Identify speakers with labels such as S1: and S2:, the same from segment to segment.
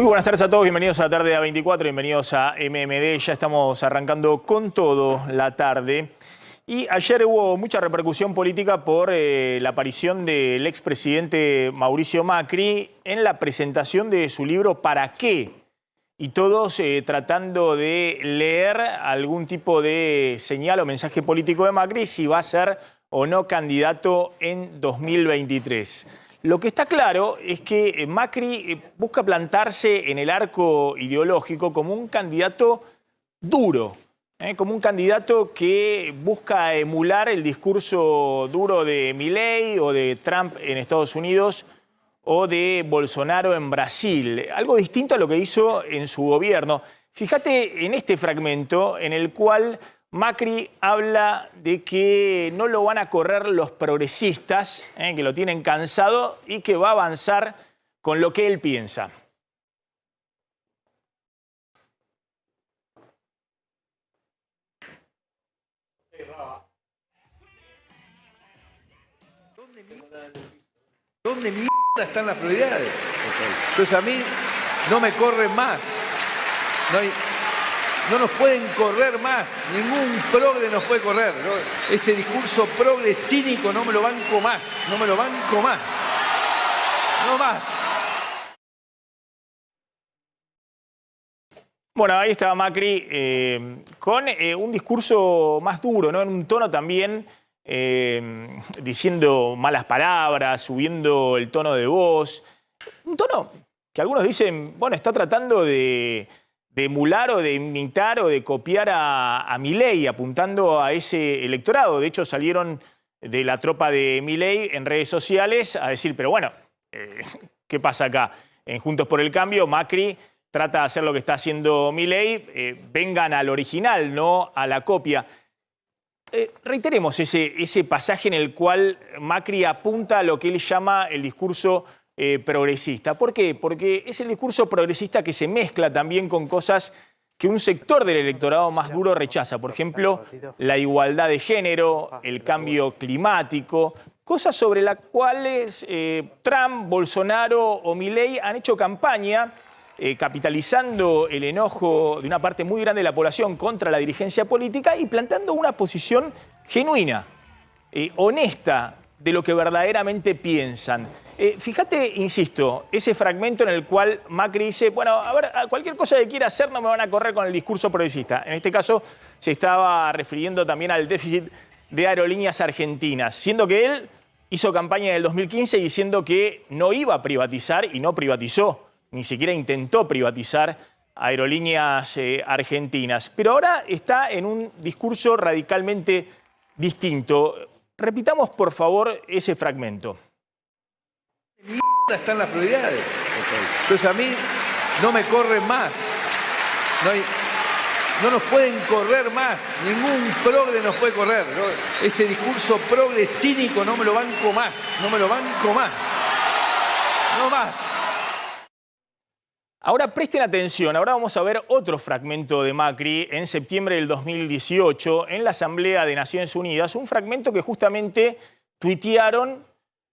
S1: Muy buenas tardes a todos, bienvenidos a la tarde A24, bienvenidos a MMD. Ya estamos arrancando con todo la tarde. Y ayer hubo mucha repercusión política por la aparición del expresidente Mauricio Macri en la presentación de su libro ¿Para qué? Y todos tratando de leer algún tipo de señal o mensaje político de Macri si va a ser o no candidato en 2023. Lo que está claro es que Macri busca plantarse en el arco ideológico como un candidato duro, como un candidato que busca emular el discurso duro de Milei o de Trump en Estados Unidos o de Bolsonaro en Brasil. Algo distinto a lo que hizo en su gobierno. Fíjate en este fragmento en el cual Macri habla de que no lo van a correr los progresistas, que lo tienen cansado y que va a avanzar con lo que él piensa.
S2: ¿Dónde mierda están las prioridades? Entonces a mí no me corren más. No nos pueden correr más. Ningún progre nos puede correr. Ese discurso progre cínico no me lo banco más. No me lo banco más. No más.
S1: Bueno, ahí estaba Macri con un discurso más duro, ¿no? En un tono también diciendo malas palabras, subiendo el tono de voz. Un tono que algunos dicen, bueno, está tratando de emular o de imitar o de copiar a Milei, apuntando a ese electorado. De hecho, salieron de la tropa de Milei en redes sociales a decir, pero bueno, ¿qué pasa acá? En Juntos por el Cambio, Macri trata de hacer lo que está haciendo Milei, vengan al original, no a la copia. Reiteremos ese pasaje en el cual Macri apunta a lo que él llama el discurso progresista. ¿Por qué? Porque es el discurso progresista que se mezcla también con cosas que un sector del electorado más duro rechaza. Por ejemplo, la igualdad de género, el cambio climático, cosas sobre las cuales Trump, Bolsonaro o Milei han hecho campaña capitalizando el enojo de una parte muy grande de la población contra la dirigencia política y planteando una posición genuina, honesta de lo que verdaderamente piensan. Fíjate, insisto, ese fragmento en el cual Macri dice, bueno, a ver, a cualquier cosa que quiera hacer no me van a correr con el discurso progresista. En este caso se estaba refiriendo también al déficit de Aerolíneas Argentinas, siendo que él hizo campaña en el 2015 diciendo que no iba a privatizar y no privatizó. Ni siquiera intentó privatizar Aerolíneas Argentinas. Pero ahora está en un discurso radicalmente distinto. Repitamos, por favor, ese fragmento.
S2: ¿Dónde mierda están las prioridades? Entonces a mí no me corren más. No nos pueden correr más. Ningún progre nos puede correr. Ese discurso progre cínico no me lo banco más. No me lo banco más. No más.
S1: Ahora presten atención, ahora vamos a ver otro fragmento de Macri en septiembre del 2018 en la Asamblea de Naciones Unidas, un fragmento que justamente tuitearon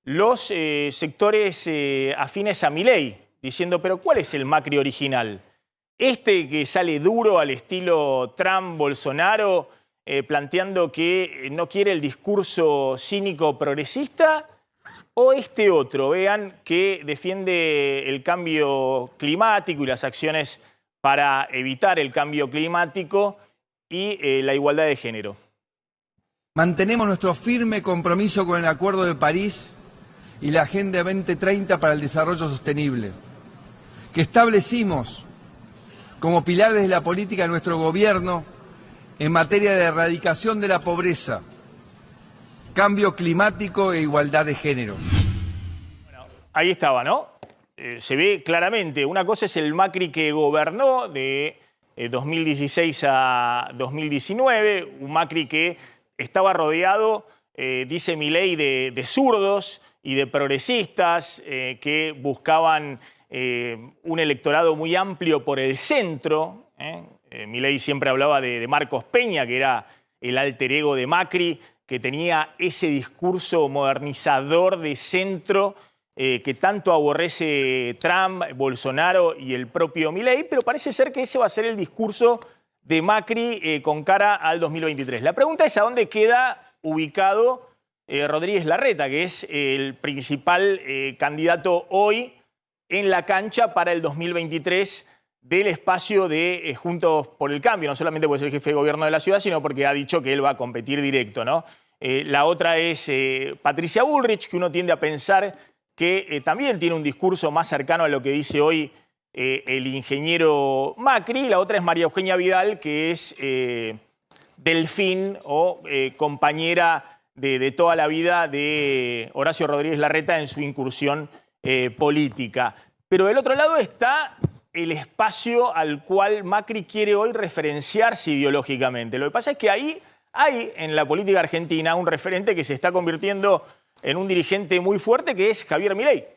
S1: los sectores afines a Milei, diciendo, pero ¿cuál es el Macri original? Este que sale duro al estilo Trump, Bolsonaro, planteando que no quiere el discurso cínico progresista, o este otro, vean, que defiende el cambio climático y las acciones para evitar el cambio climático y la igualdad de género.
S2: Mantenemos nuestro firme compromiso con el Acuerdo de París y la Agenda 2030 para el Desarrollo Sostenible, que establecimos como pilares de la política de nuestro gobierno en materia de erradicación de la pobreza, cambio climático e igualdad de género.
S1: Bueno, ahí estaba, ¿no? Se ve claramente. Una cosa es el Macri que gobernó de 2016 a 2019, un Macri que estaba rodeado, dice Milei, de zurdos y de progresistas que buscaban un electorado muy amplio por el centro. Milei siempre hablaba de Marcos Peña, que era el alter ego de Macri, que tenía ese discurso modernizador de centro que tanto aborrece Trump, Bolsonaro y el propio Milei, pero parece ser que ese va a ser el discurso de Macri con cara al 2023. La pregunta es a dónde queda ubicado Rodríguez Larreta, que es el principal candidato hoy en la cancha para el 2023 del espacio de Juntos por el Cambio. No solamente puede ser el jefe de gobierno de la ciudad, sino porque ha dicho que él va a competir directo, ¿no? La otra es Patricia Bullrich, que uno tiende a pensar que también tiene un discurso más cercano a lo que dice hoy el ingeniero Macri. Y la otra es María Eugenia Vidal, que es delfín o compañera de toda la vida de Horacio Rodríguez Larreta en su incursión política. Pero del otro lado está el espacio al cual Macri quiere hoy referenciarse ideológicamente. Lo que pasa es que ahí hay en la política argentina un referente que se está convirtiendo en un dirigente muy fuerte, que es Javier Milei,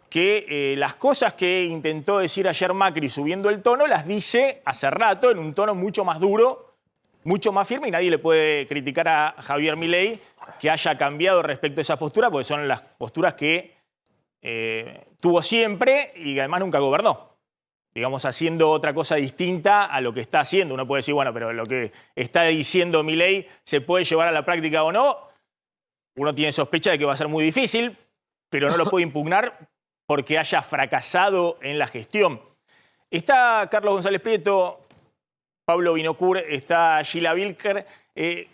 S1: que las cosas que intentó decir ayer Macri subiendo el tono las dice hace rato en un tono mucho más duro, mucho más firme, y nadie le puede criticar a Javier Milei que haya cambiado respecto a esa postura, porque son las posturas que tuvo siempre y que además nunca gobernó. Digamos, haciendo otra cosa distinta a lo que está haciendo. Uno puede decir, bueno, pero lo que está diciendo Milei se puede llevar a la práctica o no. Uno tiene sospecha de que va a ser muy difícil, pero no lo puede impugnar porque haya fracasado en la gestión. Está Carlos González Prieto, Pablo Vinocur, está Gila Vilker.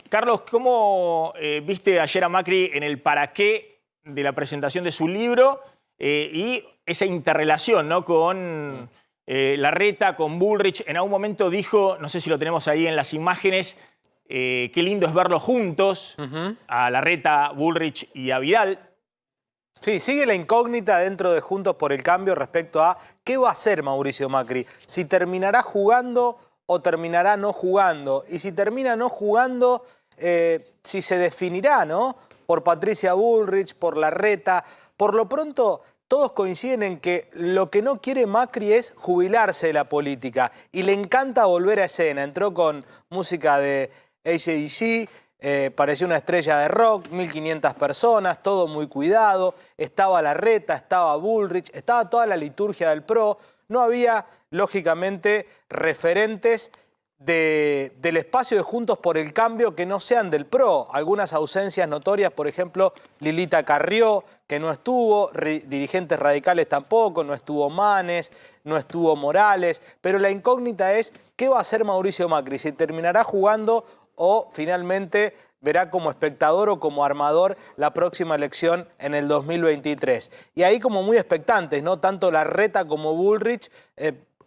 S1: Carlos, ¿cómo viste ayer a Macri en el para qué de la presentación de su libro y esa interrelación, ¿no?, con Larreta, con Bullrich? En algún momento dijo, no sé si lo tenemos ahí en las imágenes, qué lindo es verlos juntos, a Larreta, Bullrich y a Vidal.
S3: Sí, sigue la incógnita dentro de Juntos por el Cambio respecto a qué va a hacer Mauricio Macri. Si terminará jugando o terminará no jugando. Y si termina no jugando, si se definirá, ¿no?, por Patricia Bullrich, por Larreta. Por lo pronto, todos coinciden en que lo que no quiere Macri es jubilarse de la política. Y le encanta volver a escena. Entró con música de AC/DC, parecía una estrella de rock, 1.500 personas, todo muy cuidado. Estaba Larreta, estaba Bullrich, estaba toda la liturgia del PRO. No había, lógicamente, referentes del espacio de Juntos por el Cambio que no sean del PRO. Algunas ausencias notorias, por ejemplo, Lilita Carrió, que no estuvo, dirigentes radicales tampoco, no estuvo Manes, no estuvo Morales. Pero la incógnita es qué va a hacer Mauricio Macri, si terminará jugando o finalmente verá como espectador o como armador la próxima elección en el 2023. Y ahí como muy expectantes, ¿no?, tanto Larreta como Bullrich,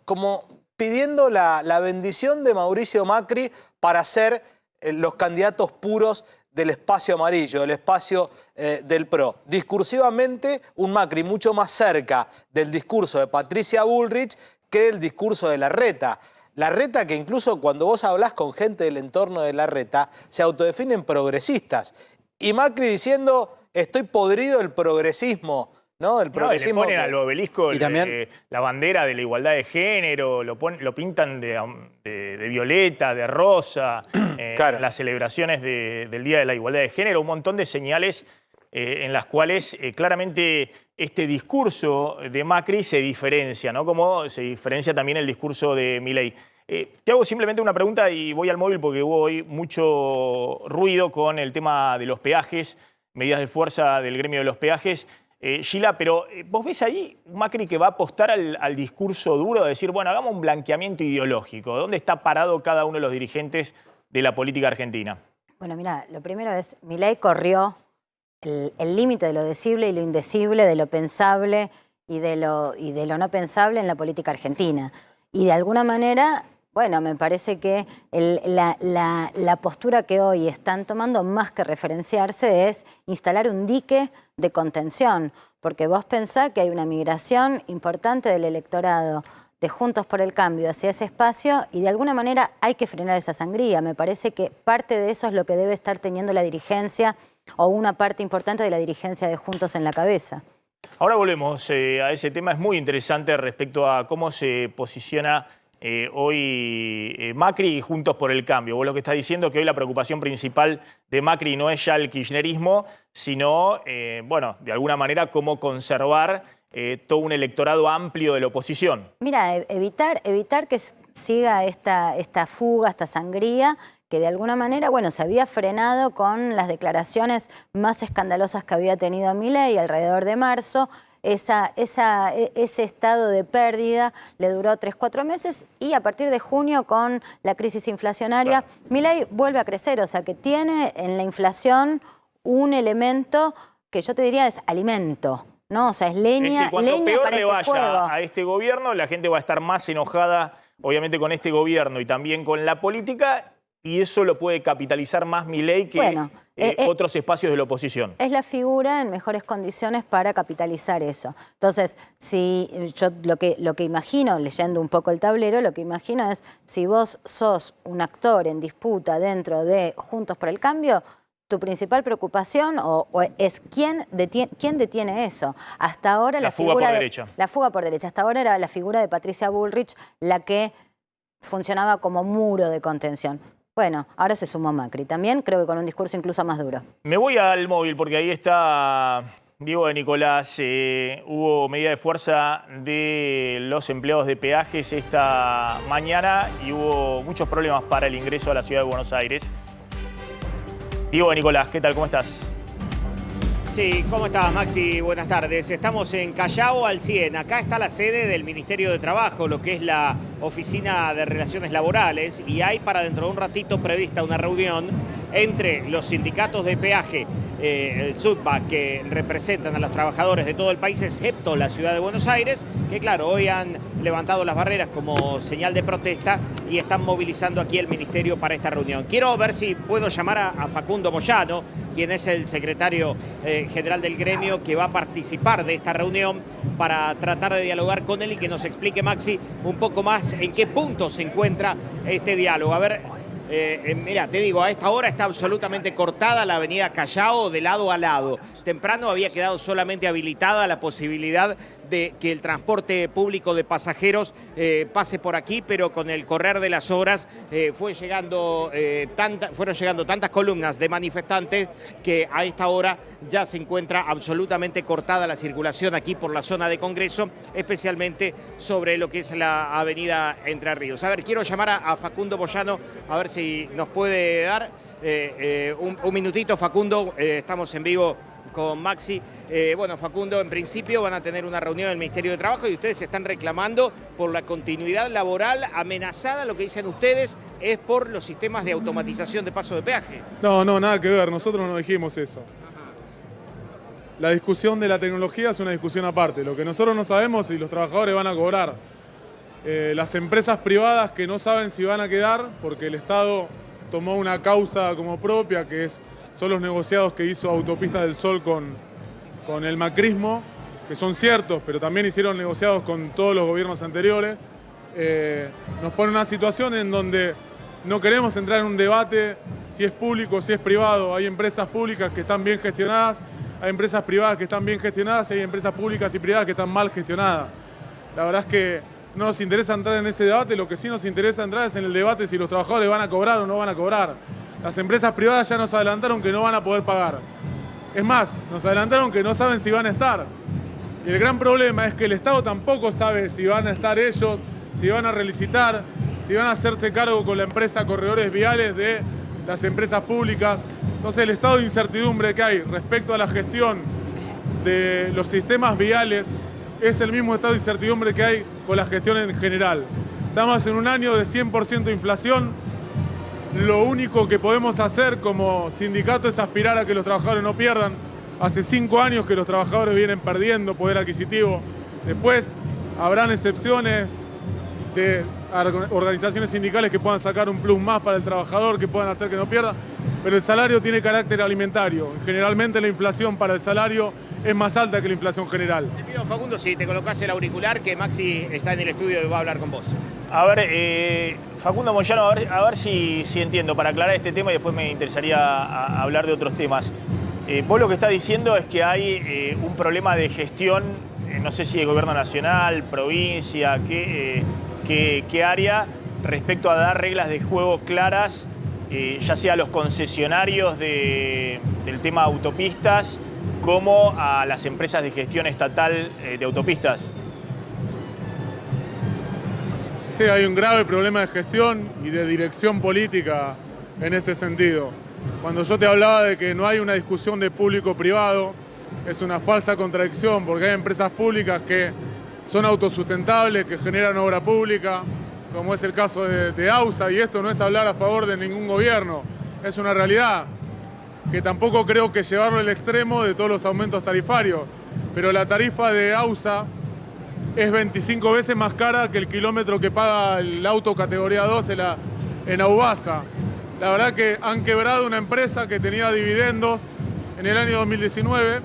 S3: como pidiendo la bendición de Mauricio Macri para ser los candidatos puros del espacio amarillo, del espacio del PRO. Discursivamente, un Macri mucho más cerca del discurso de Patricia Bullrich que del discurso de Larreta. Larreta, que incluso cuando vos hablás con gente del entorno de Larreta, se autodefinen progresistas. Y Macri diciendo, estoy podrido del progresismo, ¿no? El progresismo.
S1: No, le ponen al obelisco la bandera de la igualdad de género, lo pintan de violeta, de rosa,
S3: Claro.
S1: las celebraciones del Día de la Igualdad de Género, un montón de señales en las cuales claramente este discurso de Macri se diferencia, ¿no? Como se diferencia también el discurso de Milei. Te hago simplemente una pregunta y voy al móvil porque hubo hoy mucho ruido con el tema de los peajes, medidas de fuerza del gremio de los peajes. Gila, pero ¿vos ves ahí un Macri que va a apostar al discurso duro de decir, bueno, hagamos un blanqueamiento ideológico? ¿Dónde está parado cada uno de los dirigentes de la política argentina?
S4: Bueno, mira, lo primero es, Milei corrió el límite de lo decible y lo indecible, de lo pensable y de lo no pensable en la política argentina. Y de alguna manera, bueno, me parece que la postura que hoy están tomando, más que referenciarse, es instalar un dique de contención. Porque vos pensás que hay una migración importante del electorado de Juntos por el Cambio hacia ese espacio y de alguna manera hay que frenar esa sangría. Me parece que parte de eso es lo que debe estar teniendo la dirigencia o una parte importante de la dirigencia de Juntos en la cabeza.
S1: Ahora volvemos a ese tema, es muy interesante respecto a cómo se posiciona hoy Macri y Juntos por el Cambio. Vos lo que estás diciendo es que hoy la preocupación principal de Macri no es ya el kirchnerismo, sino, bueno, de alguna manera cómo conservar todo un electorado amplio de la oposición.
S4: Mira, evitar que siga esta fuga, esta sangría, que de alguna manera, bueno, se había frenado con las declaraciones más escandalosas que había tenido Milei alrededor de marzo. Ese estado de pérdida le duró 3-4 meses y a partir de junio, con la crisis inflacionaria, Milei vuelve a crecer, o sea que tiene en la inflación un elemento que yo te diría es alimento, ¿no? O sea, es leña,
S1: cuanto peor
S4: para
S1: le
S4: ese
S1: vaya
S4: fuego.
S1: a este gobierno, la gente va a estar más enojada, obviamente, con este gobierno y también con la política, y eso lo puede capitalizar más Milei que otros espacios de la oposición.
S4: Es la figura en mejores condiciones para capitalizar eso. Entonces, si yo lo que imagino, leyendo un poco el tablero, lo que imagino es, si vos sos un actor en disputa dentro de Juntos por el Cambio, tu principal preocupación es quién detiene eso. Hasta ahora
S1: la fuga por derecha.
S4: La fuga por derecha. Hasta ahora era la figura de Patricia Bullrich la que funcionaba como muro de contención. Bueno, ahora se sumó Macri. También creo que con un discurso incluso más duro.
S1: Me voy al móvil porque ahí está Diego de Nicolás. Hubo medida de fuerza de los empleados de peajes esta mañana y hubo muchos problemas para el ingreso a la ciudad de Buenos Aires. Diego de Nicolás, ¿qué tal? ¿Cómo estás?
S5: Sí, ¿cómo estás, Maxi? Buenas tardes. Estamos en Callao al 100. Acá está la sede del Ministerio de Trabajo, lo que es la Oficina de Relaciones Laborales, y hay para dentro de un ratito prevista una reunión entre los sindicatos de peaje, el SUTBA, que representan a los trabajadores de todo el país, excepto la ciudad de Buenos Aires, que claro, hoy han levantado las barreras como señal de protesta y están movilizando aquí el ministerio para esta reunión. Quiero ver si puedo llamar a Facundo Moyano, quien es el secretario general del gremio, que va a participar de esta reunión, para tratar de dialogar con él y que nos explique, Maxi, un poco más en qué punto se encuentra este diálogo. A ver, mira, te digo, a esta hora está absolutamente cortada la avenida Callao de lado a lado. Temprano había quedado solamente habilitada la posibilidad de que el transporte público de pasajeros pase por aquí, pero con el correr de las horas fueron llegando tantas columnas de manifestantes que a esta hora ya se encuentra absolutamente cortada la circulación aquí por la zona de Congreso, especialmente sobre lo que es la avenida Entre Ríos. A ver, quiero llamar a Facundo Moyano, a ver si nos puede dar un minutito. Facundo, estamos en vivo con Maxi. Bueno, Facundo, en principio van a tener una reunión en el Ministerio de Trabajo y ustedes se están reclamando por la continuidad laboral amenazada. Lo que dicen ustedes es por los sistemas de automatización de paso de peaje.
S6: No, nada que ver. Nosotros no dijimos eso. La discusión de la tecnología es una discusión aparte. Lo que nosotros no sabemos es si los trabajadores van a cobrar. Las empresas privadas que no saben si van a quedar, porque el Estado tomó una causa como propia, que son los negociados que hizo Autopistas del Sol con el macrismo, que son ciertos, pero también hicieron negociados con todos los gobiernos anteriores. Nos pone una situación en donde no queremos entrar en un debate si es público o si es privado. Hay empresas públicas que están bien gestionadas, hay empresas privadas que están bien gestionadas y hay empresas públicas y privadas que están mal gestionadas. La verdad es que no nos interesa entrar en ese debate. Lo que sí nos interesa entrar es en el debate si los trabajadores van a cobrar o no van a cobrar. Las empresas privadas ya nos adelantaron que no van a poder pagar. Es más, nos adelantaron que no saben si van a estar. Y el gran problema es que el Estado tampoco sabe si van a estar ellos, si van a relicitar, si van a hacerse cargo con la empresa Corredores Viales de las empresas públicas. Entonces, el estado de incertidumbre que hay respecto a la gestión de los sistemas viales es el mismo estado de incertidumbre que hay con la gestión en general. Estamos en un año de 100% de inflación. Lo único que podemos hacer como sindicato es aspirar a que los trabajadores no pierdan. Hace 5 años que los trabajadores vienen perdiendo poder adquisitivo. Después habrán excepciones de organizaciones sindicales que puedan sacar un plus más para el trabajador, que puedan hacer que no pierda, pero el salario tiene carácter alimentario. Generalmente la inflación para el salario es más alta que la inflación general.
S5: Te pido, Facundo, si te colocás el auricular, que Maxi está en el estudio y va a hablar con vos.
S1: A ver, Facundo Moyano, a ver si entiendo, para aclarar este tema y después me interesaría hablar de otros temas. Vos lo que estás diciendo es que hay un problema de gestión, no sé si es gobierno nacional, provincia, qué área respecto a dar reglas de juego claras, ya sea a los concesionarios del tema autopistas como a las empresas de gestión estatal de autopistas.
S6: Sí, hay un grave problema de gestión y de dirección política en este sentido. Cuando yo te hablaba de que no hay una discusión de público-privado, es una falsa contradicción, porque hay empresas públicas que son autosustentables, que generan obra pública, como es el caso de AUSA, y esto no es hablar a favor de ningún gobierno, es una realidad, que tampoco creo que llevarlo al extremo de todos los aumentos tarifarios, pero la tarifa de AUSA es 25 veces más cara que el kilómetro que paga el auto categoría 2 en Aubasa. La verdad que han quebrado una empresa que tenía dividendos en el año 2019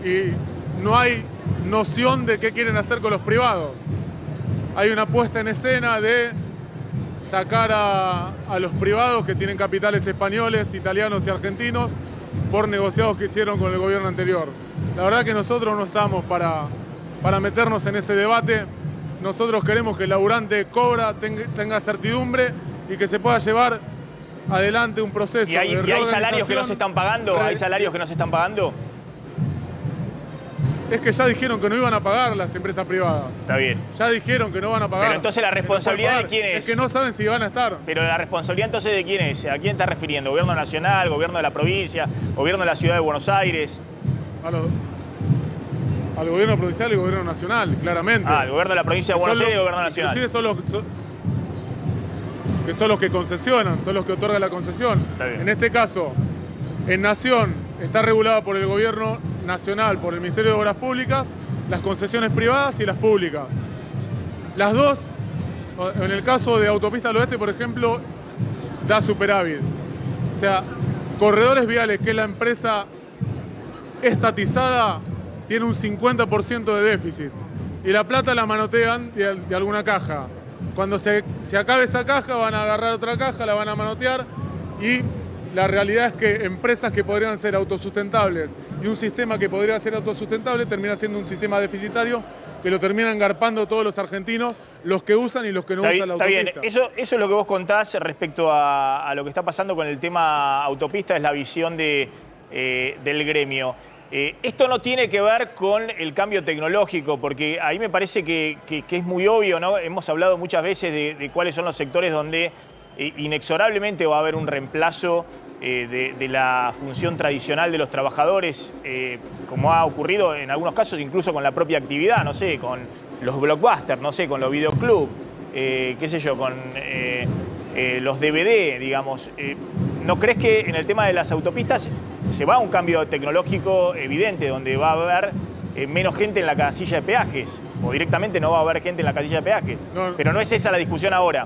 S6: y no hay noción de qué quieren hacer con los privados. Hay una puesta en escena de sacar a los privados que tienen capitales españoles, italianos y argentinos por negociados que hicieron con el gobierno anterior. La verdad que nosotros no estamos para meternos en ese debate. Nosotros queremos que el laburante tenga certidumbre y que se pueda llevar adelante un proceso.
S1: ¿Y hay salarios que no se están pagando? ¿Hay salarios que no se están pagando?
S6: Es que ya dijeron que no iban a pagar las empresas privadas.
S1: Está bien.
S6: Ya dijeron que no van a pagar.
S1: Pero entonces la responsabilidad de quién es.
S6: Es que no saben si van a estar.
S1: Pero la responsabilidad entonces de quién es. ¿A quién está refiriendo? ¿Gobierno nacional, gobierno de la provincia, gobierno de la ciudad de Buenos Aires?
S6: Al gobierno provincial y al gobierno nacional, claramente.
S1: El gobierno de la provincia de Buenos Aires y el gobierno nacional.
S6: Inclusive son los que concesionan, son los que otorgan la concesión. En este caso, en Nación está regulada por el gobierno nacional, por el Ministerio de Obras Públicas, las concesiones privadas y las públicas. Las dos, en el caso de Autopista del Oeste, por ejemplo, da superávit. O sea, Corredores Viales, que es la empresa estatizada, tiene un 50% de déficit. Y la plata la manotean de alguna caja. Cuando se acabe esa caja, van a agarrar otra caja, la van a manotear y la realidad es que empresas que podrían ser autosustentables y un sistema que podría ser autosustentable termina siendo un sistema deficitario que lo terminan engarpando todos los argentinos, los que usan y los que no usan la autopista.
S1: Está bien, eso es lo que vos contás respecto a lo que está pasando con el tema autopista, es la visión del gremio. Esto no tiene que ver con el cambio tecnológico, porque ahí me parece que es muy obvio, ¿no? Hemos hablado muchas veces de cuáles son los sectores donde inexorablemente va a haber un reemplazo de la función tradicional de los trabajadores, como ha ocurrido en algunos casos incluso con la propia actividad, no sé, con los blockbusters, no sé, con los videoclubs, qué sé yo, con los DVD, digamos. ¿No crees que en el tema de las autopistas se va a un cambio tecnológico evidente, donde va a haber menos gente en la casilla de peajes? O directamente no va a haber gente en la casilla de peajes. No, pero no es esa la discusión ahora.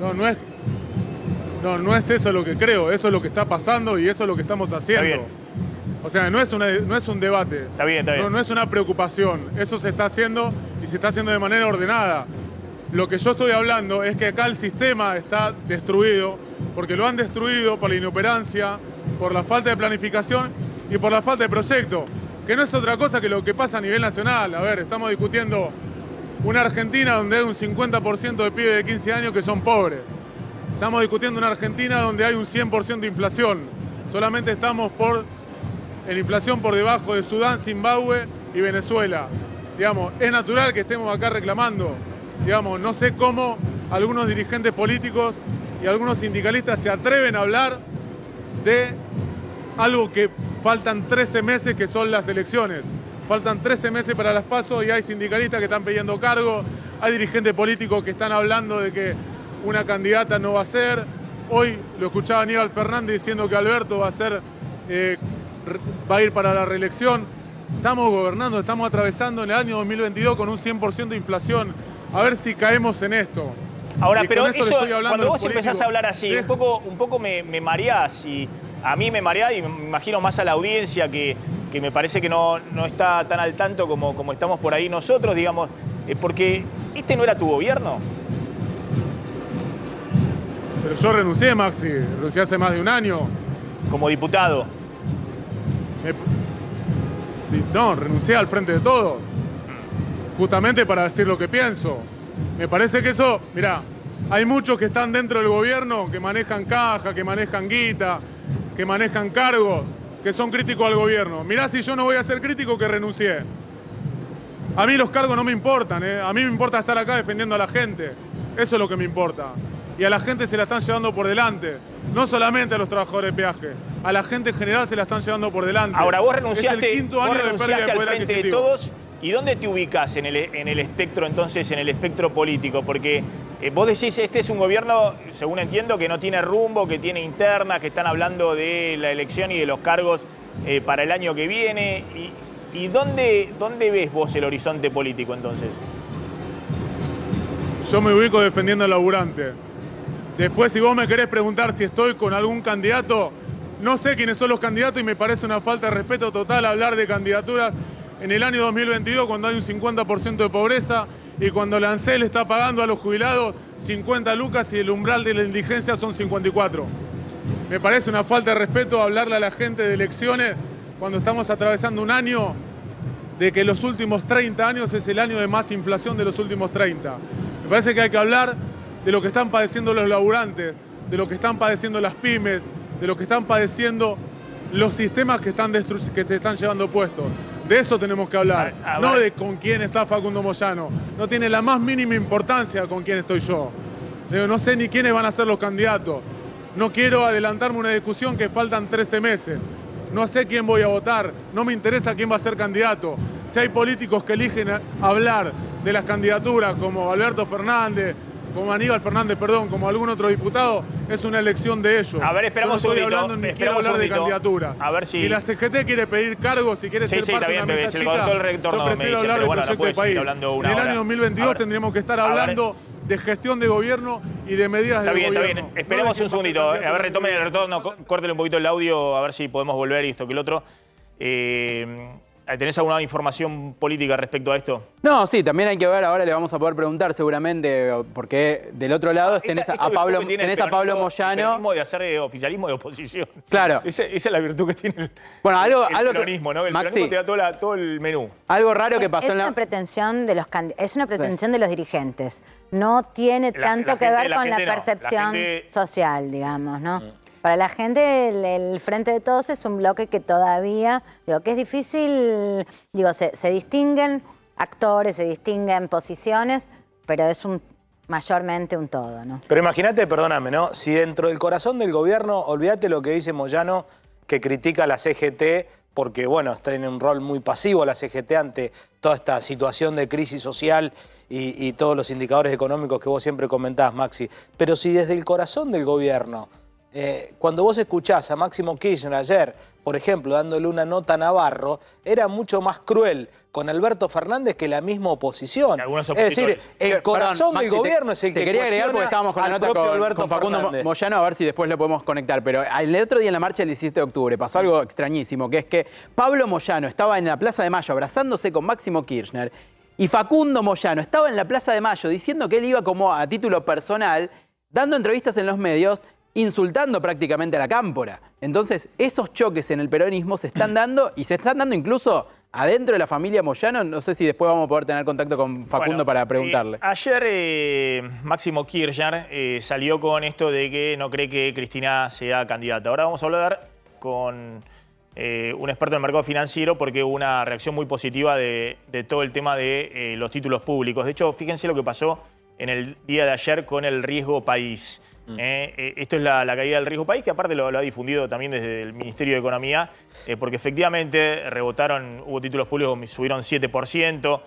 S6: No es eso lo que creo, eso es lo que está pasando y eso es lo que estamos haciendo. O sea, no es un debate.
S1: Está bien.
S6: No es una preocupación. Eso se está haciendo y se está haciendo de manera ordenada. Lo que yo estoy hablando es que acá el sistema está destruido, porque lo han destruido por la inoperancia, por la falta de planificación y por la falta de proyecto, que no es otra cosa que lo que pasa a nivel nacional. A ver, estamos discutiendo una Argentina donde hay un 50% de pibes de 15 años que son pobres. Estamos discutiendo una Argentina donde hay un 100% de inflación. Solamente estamos en inflación por debajo de Sudán, Zimbabue y Venezuela. Digamos, es natural que estemos acá reclamando. Digamos, no sé cómo algunos dirigentes políticos y algunos sindicalistas se atreven a hablar de algo que faltan 13 meses, que son las elecciones. Faltan 13 meses para las PASO y hay sindicalistas que están pidiendo cargo, hay dirigentes políticos que están hablando de que una candidata no va a ser. Hoy lo escuchaba Aníbal Fernández diciendo que Alberto va a ir para la reelección. Estamos gobernando, estamos atravesando en el año 2022 con un 100% de inflación. A ver si caemos en esto.
S1: Ahora, pero eso, cuando vos empezás a hablar así, un poco me mareás, y a mí me mareás y me imagino más a la audiencia que me parece que no está tan al tanto como estamos por ahí nosotros, digamos, porque ¿este no era tu gobierno?
S6: Pero yo renuncié, Maxi, renuncié hace más de un año.
S1: ¿Como diputado?
S6: No, renuncié al Frente de Todos, justamente para decir lo que pienso. Me parece que eso, mirá, hay muchos que están dentro del gobierno, que manejan caja, que manejan guita, que manejan cargos, que son críticos al gobierno. Mirá, si yo no voy a ser crítico, que renuncié. A mí los cargos no me importan, ¿eh? A mí me importa estar acá defendiendo a la gente. Eso es lo que me importa. Y a la gente se la están llevando por delante. No solamente a los trabajadores de peaje, a la gente en general se la están llevando por delante.
S1: Ahora, vos renunciaste,
S6: es el quinto año de pérdida de
S1: al
S6: poder
S1: frente de
S6: adquisitivo.
S1: todos. ¿Y dónde te ubicás en el espectro, entonces, en el espectro político? Porque vos decís, este es un gobierno, según entiendo, que no tiene rumbo, que tiene internas, que están hablando de la elección y de los cargos para el año que viene. ¿Y dónde ves vos el horizonte político, entonces?
S6: Yo me ubico defendiendo al laburante. Después, si vos me querés preguntar si estoy con algún candidato, no sé quiénes son los candidatos y me parece una falta de respeto total hablar de candidaturas en el año 2022, cuando hay un 50% de pobreza y cuando la ANSES está pagando a los jubilados 50 lucas y el umbral de la indigencia son 54. Me parece una falta de respeto hablarle a la gente de elecciones cuando estamos atravesando un año de que los últimos 30 años es el año de más inflación de los últimos 30. Me parece que hay que hablar de lo que están padeciendo los laburantes, de lo que están padeciendo las pymes, de lo que están padeciendo los sistemas que te están llevando puestos. De eso tenemos que hablar, no de con quién está Facundo Moyano. No tiene la más mínima importancia con quién estoy yo. No sé ni quiénes van a ser los candidatos. No quiero adelantarme una discusión que faltan 13 meses. No sé quién voy a votar, no me interesa quién va a ser candidato. Si hay políticos que eligen hablar de las candidaturas como Alberto Fernández, como Aníbal Fernández, perdón, como algún otro diputado, es una elección de ellos.
S1: A ver, esperamos
S6: Yo no estoy
S1: un segundito,
S6: hablando ni quiero hablar de candidatura.
S1: A ver si
S6: la CGT quiere pedir cargos, si quiere ser parte de una mesa chica, yo prefiero hablar del proyecto de país. En el año 2022 tendríamos que estar hablando de gestión de gobierno y de medidas de gobierno.
S1: Está bien. Esperemos un segundito. A ver, retomen el retorno, córtele un poquito el audio, a ver si podemos volver y esto que el otro. ¿Tenés alguna información política respecto a esto?
S7: No, sí, también hay que ver, ahora le vamos a poder preguntar seguramente, porque del otro lado tenés a Pablo Moyano.
S1: El peronismo de hacer oficialismo de oposición.
S7: Claro.
S1: Esa es la virtud que tiene
S7: el
S1: peronismo, ¿no? El peronismo te da todo el menú.
S7: Algo raro que pasó
S4: es una pretensión de los dirigentes. No tiene tanto que ver con la percepción social, digamos, ¿no? Para la gente, el Frente de Todos es un bloque que todavía, que es difícil, se distinguen actores, se distinguen posiciones, pero es mayormente un todo, ¿no?
S3: Pero imagínate, perdóname, ¿no? Si dentro del corazón del gobierno, olvídate lo que dice Moyano, que critica a la CGT, porque, bueno, está en un rol muy pasivo la CGT ante toda esta situación de crisis social y todos los indicadores económicos que vos siempre comentás, Maxi. Pero si desde el corazón del gobierno, cuando vos escuchás a Máximo Kirchner ayer, por ejemplo, dándole una nota a Navarro, era mucho más cruel con Alberto Fernández que la misma oposición.
S1: Es
S3: decir, el corazón del
S7: Maxi,
S3: gobierno es el que
S7: quería agregar porque estábamos con la nota con Facundo Moyano, a ver si después lo podemos conectar. Pero el otro día en la marcha del 17 de octubre pasó algo extrañísimo, que es que Pablo Moyano estaba en la Plaza de Mayo abrazándose con Máximo Kirchner y Facundo Moyano estaba en la Plaza de Mayo diciendo que él iba como a título personal, dando entrevistas en los medios, insultando prácticamente a la cámpora. Entonces, esos choques en el peronismo se están dando y se están dando incluso adentro de la familia Moyano. No sé si después vamos a poder tener contacto con Facundo para preguntarle.
S1: Ayer Máximo Kirchner salió con esto de que no cree que Cristina sea candidata. Ahora vamos a hablar con un experto en el mercado financiero porque hubo una reacción muy positiva de todo el tema de los títulos públicos. De hecho, fíjense lo que pasó en el día de ayer con el riesgo país. Esto es la caída del riesgo país, que aparte lo ha difundido también desde el Ministerio de Economía, porque efectivamente rebotaron, hubo títulos públicos que subieron 7%,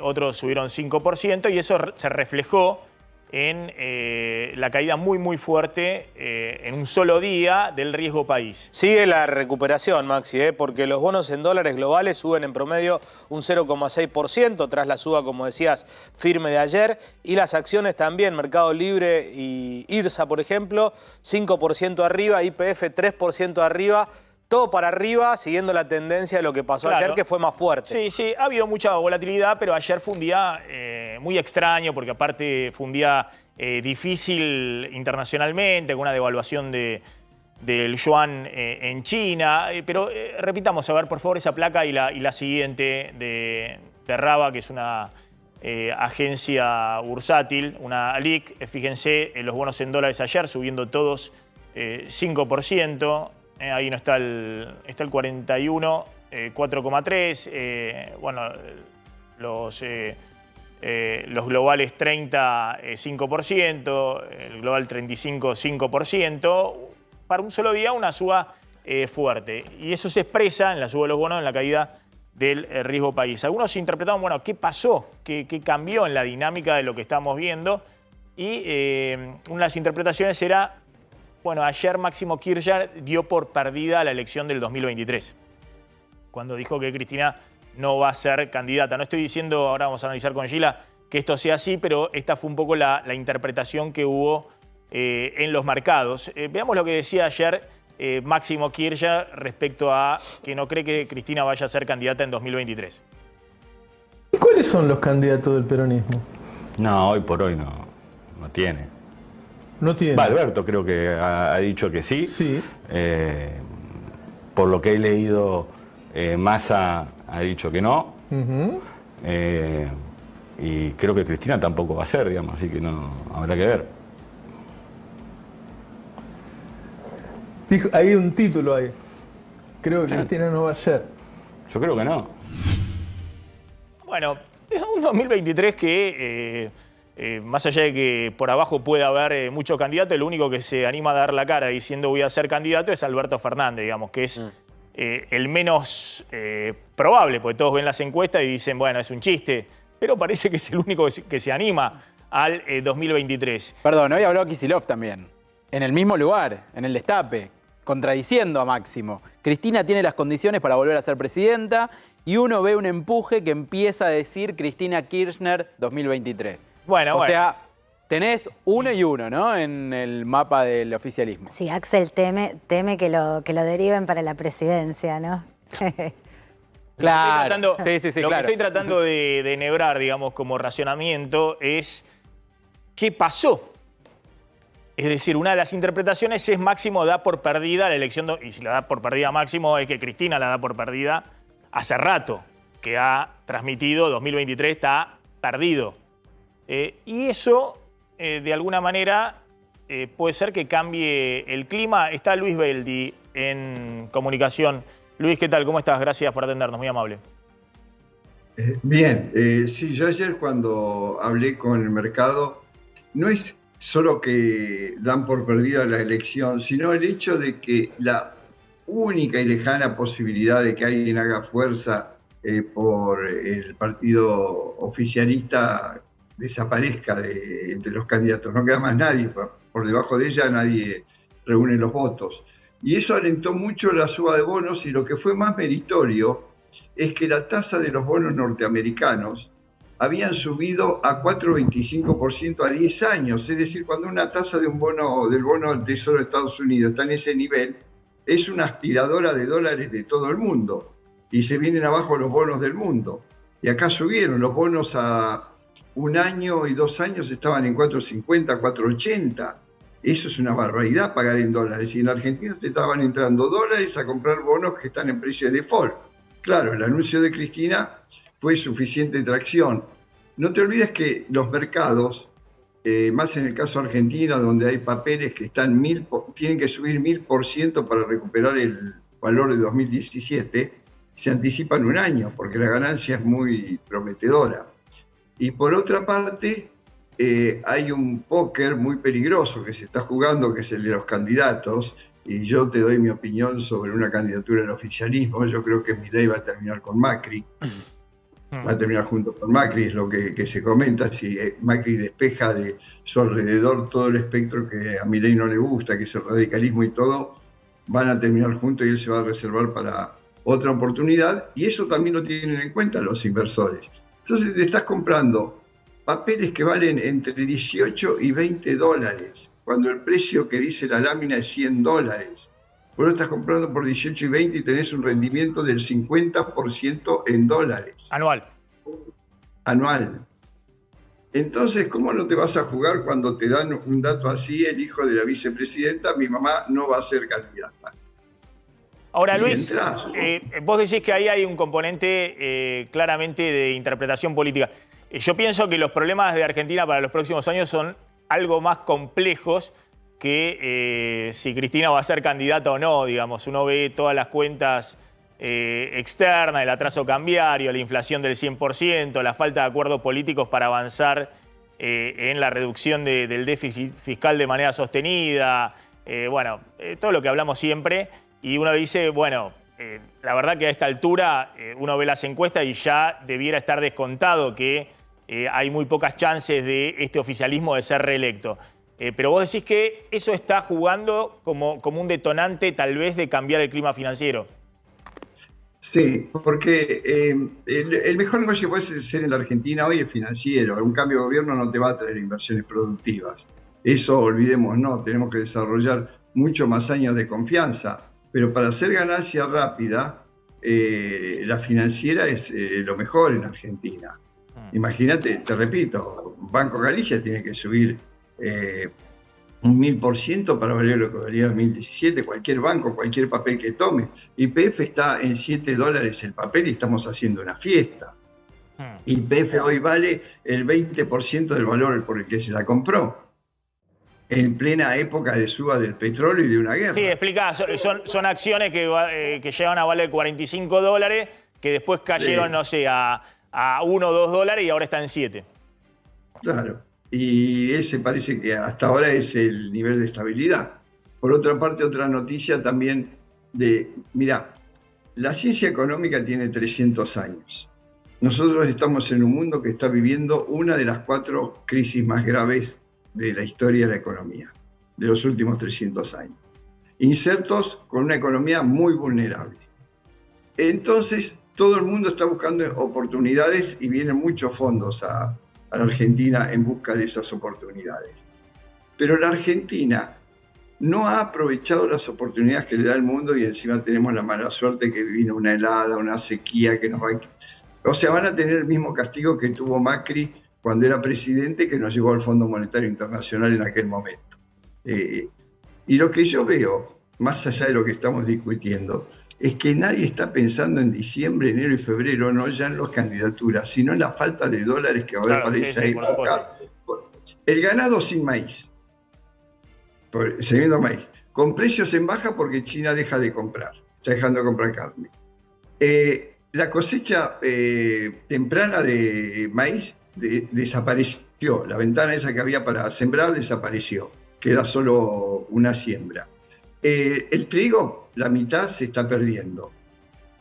S1: otros subieron 5%, y eso se reflejó en la caída muy fuerte en un solo día del riesgo país.
S3: Sigue la recuperación, Maxi, porque los bonos en dólares globales suben en promedio un 0,6% tras la suba, como decías, firme de ayer. Y las acciones también, Mercado Libre y IRSA, por ejemplo, 5% arriba, YPF 3% arriba. Todo para arriba, siguiendo la tendencia de lo que pasó ayer, que fue más fuerte.
S1: Sí, ha habido mucha volatilidad, pero ayer fue un día muy extraño, porque aparte fue un día difícil internacionalmente, con una devaluación del yuan en China. Pero repitamos, a ver, por favor, esa placa y la siguiente de Raba, que es una agencia bursátil, una ALIC. Fíjense, los bonos en dólares ayer subiendo todos 5%. Ahí no está está el 41, 4,3. Bueno, los globales 30, 5%, el global 35, 5%. Para un solo día una suba fuerte. Y eso se expresa en la suba de los bonos, en la caída del riesgo país. Algunos interpretaron, bueno, ¿qué pasó? ¿Qué cambió en la dinámica de lo que estamos viendo? Y una de las interpretaciones era, bueno, ayer Máximo Kirchner dio por perdida la elección del 2023, cuando dijo que Cristina no va a ser candidata. No estoy diciendo, ahora vamos a analizar con Gila, que esto sea así, pero esta fue un poco la interpretación que hubo en los mercados. Veamos lo que decía ayer Máximo Kirchner respecto a que no cree que Cristina vaya a ser candidata en 2023.
S8: ¿Y cuáles son los candidatos del peronismo?
S9: No, hoy por hoy no tiene.
S8: No tiene.
S9: Alberto creo que ha dicho que sí.
S8: Sí.
S9: Por lo que he leído, Massa ha dicho que no. Y creo que Cristina tampoco va a ser, digamos, así que no habrá que ver.
S8: Dijo, hay un título ahí. Creo que Cristina no va a ser.
S9: Yo creo que no.
S1: Bueno, es un 2023 que, más allá de que por abajo pueda haber muchos candidatos, el único que se anima a dar la cara diciendo voy a ser candidato es Alberto Fernández, digamos, que es el menos probable, porque todos ven las encuestas y dicen, bueno, es un chiste, pero parece que es el único que se anima al 2023.
S7: Perdón, hoy habló Kicillof también, en el mismo lugar, en el Destape, contradiciendo a Máximo. Cristina tiene las condiciones para volver a ser presidenta y uno ve un empuje que empieza a decir Cristina Kirchner 2023.
S1: Bueno,
S7: o sea, tenés uno y uno, ¿no? En el mapa del oficialismo.
S4: Sí, Axel teme que lo deriven para la presidencia, ¿no?
S7: Claro.
S1: Lo que estoy tratando de enhebrar, digamos, como racionamiento es ¿qué pasó? Es decir, una de las interpretaciones es Máximo da por perdida la elección, y si la da por perdida Máximo es que Cristina la da por perdida hace rato, que ha transmitido 2023 está perdido. Y eso, de alguna manera, puede ser que cambie el clima. Está Luis Beldi en comunicación. Luis, ¿qué tal? ¿Cómo estás? Gracias por atendernos, muy amable.
S10: Bien, sí, yo ayer cuando hablé con el mercado, no es solo que dan por perdida la elección, sino el hecho de que la única y lejana posibilidad de que alguien haga fuerza por el partido oficialista desaparezca entre los candidatos. No queda más nadie, por debajo de ella nadie reúne los votos. Y eso alentó mucho la suba de bonos, y lo que fue más meritorio es que la tasa de los bonos norteamericanos habían subido a 4,25% a 10 años. Es decir, cuando una tasa del bono del Tesoro de Estados Unidos está en ese nivel, es una aspiradora de dólares de todo el mundo. Y se vienen abajo los bonos del mundo. Y acá subieron los bonos a 1 año y 2 años, estaban en 4,50, 4,80. Eso es una barbaridad pagar en dólares. Y en Argentina te estaban entrando dólares a comprar bonos que están en precio de default. Claro, el anuncio de Cristina fue suficiente tracción. No te olvides que los mercados, más en el caso de Argentina, donde hay papeles que están tienen que subir 1000% para recuperar el valor de 2017, se anticipan 1 año, porque la ganancia es muy prometedora. Y por otra parte, hay un póker muy peligroso que se está jugando, que es el de los candidatos, y yo te doy mi opinión sobre una candidatura al oficialismo. Yo creo que Milei va a terminar con Macri. Va a terminar junto con Macri, es lo que se comenta. Si Macri despeja de su alrededor todo el espectro que a Milei no le gusta, que es el radicalismo y todo, van a terminar juntos y él se va a reservar para otra oportunidad. Y eso también lo tienen en cuenta los inversores. Entonces le estás comprando papeles que valen entre 18 y 20 dólares, cuando el precio que dice la lámina es 100 dólares. Vos lo estás comprando por 18 y 20 y tenés un rendimiento del 50% en dólares. Anual. Entonces, ¿cómo no te vas a jugar cuando te dan un dato así? El hijo de la vicepresidenta, mi mamá no va a ser candidata.
S1: Ahora, Luis, vos decís que ahí hay un componente claramente de interpretación política. Yo pienso que los problemas de Argentina para los próximos años son algo más complejos que si Cristina va a ser candidata o no, digamos. Uno ve todas las cuentas externas, el atraso cambiario, la inflación del 100%, la falta de acuerdos políticos para avanzar en la reducción del déficit fiscal de manera sostenida, todo lo que hablamos siempre. Y uno dice, bueno, la verdad que a esta altura uno ve las encuestas y ya debiera estar descontado que hay muy pocas chances de este oficialismo de ser reelecto. Pero vos decís que eso está jugando como un detonante tal vez de cambiar el clima financiero.
S10: Sí, porque el mejor negocio que puede ser en la Argentina hoy es financiero. Un cambio de gobierno no te va a traer inversiones productivas. Eso olvidemos, no, tenemos que desarrollar mucho más años de confianza. Pero para hacer ganancia rápida, la financiera es lo mejor en Argentina. Imagínate, te repito, Banco Galicia tiene que subir un 1000% para valer lo que valía en 2017, cualquier banco, cualquier papel que tome. YPF está en $7 el papel y estamos haciendo una fiesta. YPF hoy vale el 20% del valor por el que se la compró, en plena época de suba del petróleo y de una guerra.
S1: Sí, explica, son acciones que llegan a valer $45, que después cayeron, sí, no sé, a $1 o $2 y ahora están en 7.
S10: Claro. Y ese parece que hasta ahora es el nivel de estabilidad. Por otra parte, otra noticia también mirá, la ciencia económica tiene 300 años. Nosotros estamos en un mundo que está viviendo una de las 4 crisis más graves de la historia de la economía, de los últimos 300 años. Insertos con una economía muy vulnerable. Entonces, todo el mundo está buscando oportunidades y vienen muchos fondos a la Argentina en busca de esas oportunidades. Pero la Argentina no ha aprovechado las oportunidades que le da el mundo y encima tenemos la mala suerte que vino una helada, una sequía que nos va a... O sea, van a tener el mismo castigo que tuvo Macri cuando era presidente, que nos llevó al Fondo Monetario Internacional en aquel momento. Y lo que yo veo, más allá de lo que estamos discutiendo, es que nadie está pensando en diciembre, enero y febrero, no ya en las candidaturas, sino en la falta de dólares que va a haber para esa época. El ganado sin maíz, siguiendo maíz, con precios en baja porque China deja de comprar, está dejando de comprar carne. La cosecha temprana de maíz desapareció, la ventana esa que había para sembrar desapareció, queda solo una siembra. El trigo, la mitad se está perdiendo.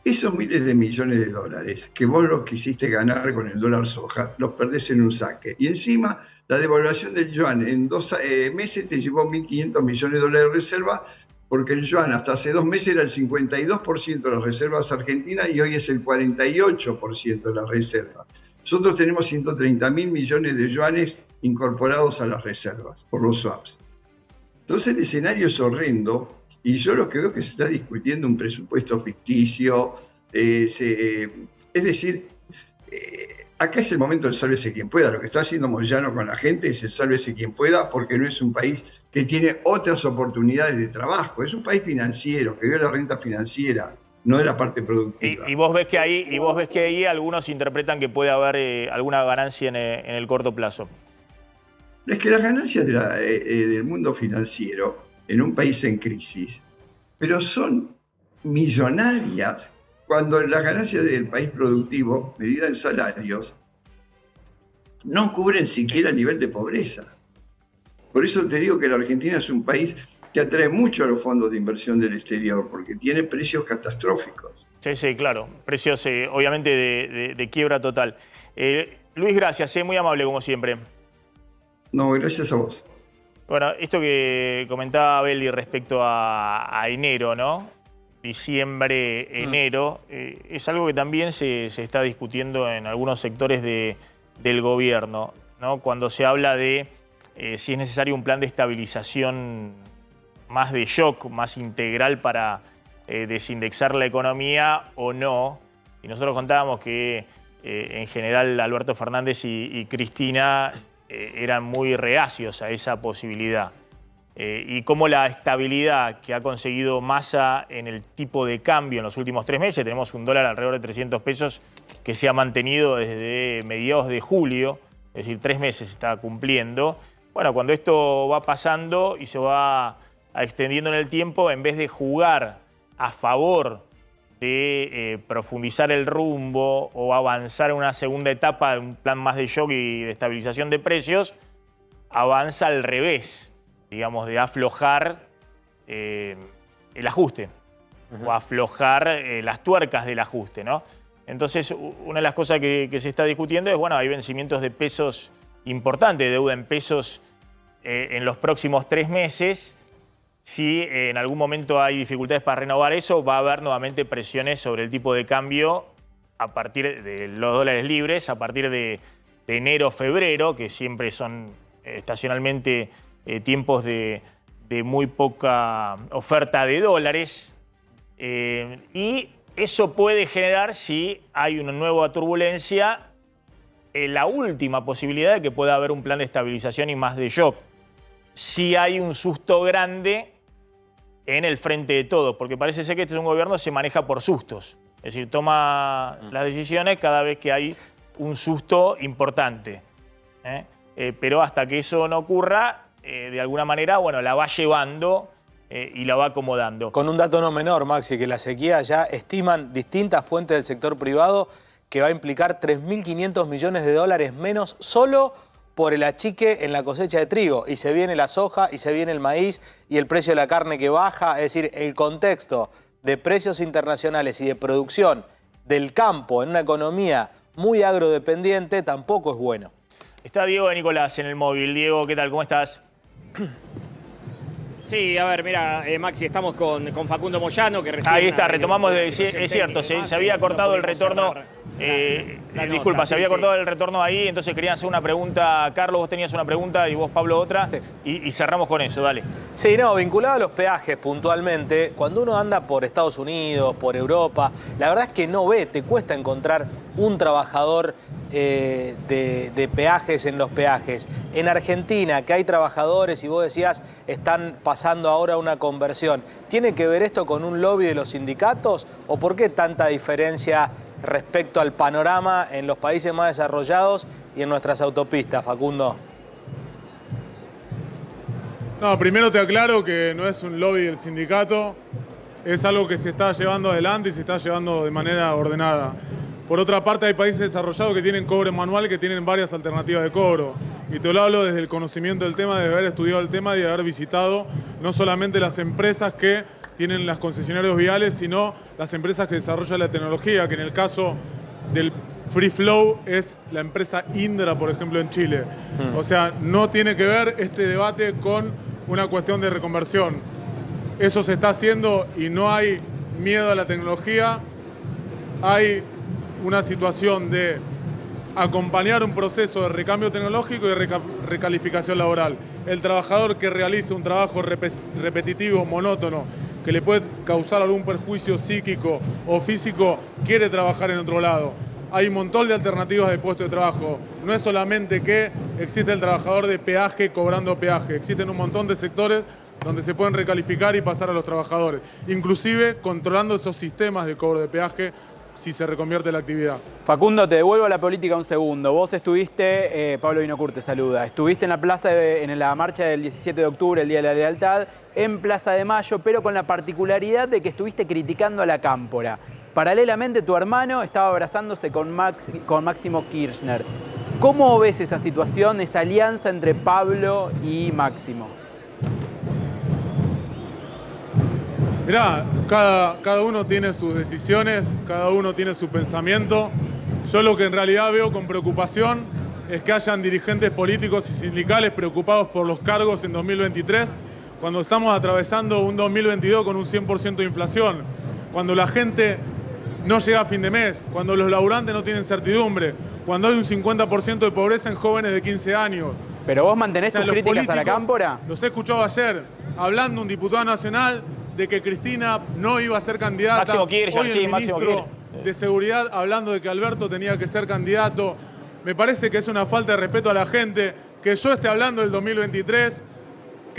S10: Esos miles de millones de dólares que vos los quisiste ganar con el dólar soja, los perdés en un saque. Y encima, la devaluación del yuan en 2 meses te llevó 1.500 millones de dólares de reserva, porque el yuan hasta hace 2 meses era el 52% de las reservas argentinas y hoy es el 48% de las reservas. Nosotros tenemos 130.000 millones de yuanes incorporados a las reservas por los swaps. Entonces el escenario es horrendo y yo lo que veo es que se está discutiendo un presupuesto ficticio, es decir, acá es el momento del sálvese quien pueda. Lo que está haciendo Moyano con la gente es el sálvese quien pueda, porque no es un país que tiene otras oportunidades de trabajo, es un país financiero, que vive la renta financiera, no de la parte productiva.
S1: Y vos ves que ahí algunos interpretan que puede haber alguna ganancia en el corto plazo.
S10: Es que las ganancias del mundo financiero en un país en crisis, pero son millonarias cuando las ganancias del país productivo, medidas en salarios, no cubren siquiera el nivel de pobreza. Por eso te digo que la Argentina es un país que atrae mucho a los fondos de inversión del exterior, porque tiene precios catastróficos.
S1: Sí, claro. Precios, obviamente, de quiebra total. Luis, gracias. Muy amable, como siempre.
S10: No, gracias a vos.
S1: Bueno, esto que comentaba Beli respecto a enero, ¿no? Diciembre, enero, es algo que también se está discutiendo en algunos sectores del gobierno, ¿no? Cuando se habla de si es necesario un plan de estabilización más de shock, más integral para desindexar la economía o no. Y nosotros contábamos que en general Alberto Fernández y Cristina eran muy reacios a esa posibilidad. y cómo la estabilidad que ha conseguido Massa en el tipo de cambio en los últimos 3 meses, tenemos un dólar alrededor de 300 pesos que se ha mantenido desde mediados de julio, es decir, 3 meses está cumpliendo. Bueno, cuando esto va pasando y se va extendiendo en el tiempo, en vez de jugar a favor de profundizar el rumbo o avanzar en una segunda etapa de un plan más de shock y de estabilización de precios, avanza al revés, digamos, de aflojar el ajuste o aflojar las tuercas del ajuste, ¿no? Entonces, una de las cosas que se está discutiendo es, bueno, hay vencimientos de pesos importantes, de deuda en pesos en los próximos 3 meses. Si en algún momento hay dificultades para renovar eso, va a haber nuevamente presiones sobre el tipo de cambio a partir de los dólares libres, a partir de enero, febrero, que siempre son estacionalmente tiempos de muy poca oferta de dólares. Y eso puede generar, si hay una nueva turbulencia, la última posibilidad de que pueda haber un plan de estabilización y más de shock. Si hay un susto grande en el frente de todos, porque parece ser que este es un gobierno que se maneja por sustos. Es decir, toma las decisiones cada vez que hay un susto importante. Pero hasta que eso no ocurra, de alguna manera, bueno, la va llevando y la va acomodando.
S3: Con un dato no menor, Maxi, que la sequía ya estiman distintas fuentes del sector privado que va a implicar 3.500 millones de dólares menos solo por el achique en la cosecha de trigo. Y se viene la soja, y se viene el maíz, y el precio de la carne que baja. Es decir, el contexto de precios internacionales y de producción del campo en una economía muy agrodependiente tampoco es bueno.
S1: Está Diego de Nicolás en el móvil. Diego, ¿qué tal? ¿Cómo estás?
S5: Sí, a ver, mira, Maxi, estamos con Facundo Moyano, que recién...
S1: Ahí está, retomamos, es cierto, se había cortado el retorno. Disculpa, se había cortado el retorno ahí, entonces querían hacer una pregunta. Carlos, vos tenías una pregunta y vos, Pablo, otra. Sí. Y cerramos con eso, dale.
S3: Sí, no, vinculado a los peajes puntualmente, cuando uno anda por Estados Unidos, por Europa, la verdad es que no ve, te cuesta encontrar un trabajador de peajes en los peajes. En Argentina, que hay trabajadores y vos decías, están pasando ahora una conversión. ¿Tiene que ver esto con un lobby de los sindicatos o por qué tanta diferencia respecto al panorama en los países más desarrollados y en nuestras autopistas, Facundo?
S6: No, primero te aclaro que no es un lobby del sindicato, es algo que se está llevando adelante y se está llevando de manera ordenada. Por otra parte, hay países desarrollados que tienen cobro manual, que tienen varias alternativas de cobro. Y te lo hablo desde el conocimiento del tema, de haber estudiado el tema y de haber visitado no solamente las empresas que tienen las concesionarios viales, sino las empresas que desarrollan la tecnología, que en el caso del Free Flow es la empresa Indra, por ejemplo, en Chile. O sea, no tiene que ver este debate con una cuestión de reconversión. Eso se está haciendo y no hay miedo a la tecnología. Hay una situación de acompañar un proceso de recambio tecnológico y de recalificación laboral. El trabajador que realiza un trabajo repetitivo, monótono, que le puede causar algún perjuicio psíquico o físico, quiere trabajar en otro lado. Hay un montón de alternativas de puesto de trabajo. No es solamente que existe el trabajador de peaje cobrando peaje. Existen un montón de sectores donde se pueden recalificar y pasar a los trabajadores. Inclusive controlando esos sistemas de cobro de peaje si se reconvierte la actividad.
S7: Facundo, te devuelvo a la política un segundo. Vos estuviste, Pablo Vinocur te saluda, estuviste en la plaza, en la marcha del 17 de octubre, el Día de la Lealtad, en Plaza de Mayo, pero con la particularidad de que estuviste criticando a la Cámpora. Paralelamente, tu hermano estaba abrazándose con Máximo Kirchner. ¿Cómo ves esa situación, esa alianza entre Pablo y Máximo?
S6: Mirá, cada uno tiene sus decisiones, cada uno tiene su pensamiento. Yo lo que en realidad veo con preocupación es que hayan dirigentes políticos y sindicales preocupados por los cargos en 2023, cuando estamos atravesando un 2022 con un 100% de inflación, cuando la gente no llega a fin de mes, cuando los laburantes no tienen certidumbre, cuando hay un 50% de pobreza en jóvenes de 15 años.
S7: ¿Pero vos mantenés tus críticas a la Cámpora?
S6: Los he escuchado ayer, hablando un diputado nacional de que Cristina no iba a ser candidata.
S1: Máximo Kirchner,
S6: hoy el ministro de Seguridad hablando de que Alberto tenía que ser candidato. Me parece que es una falta de respeto a la gente que yo esté hablando del 2023,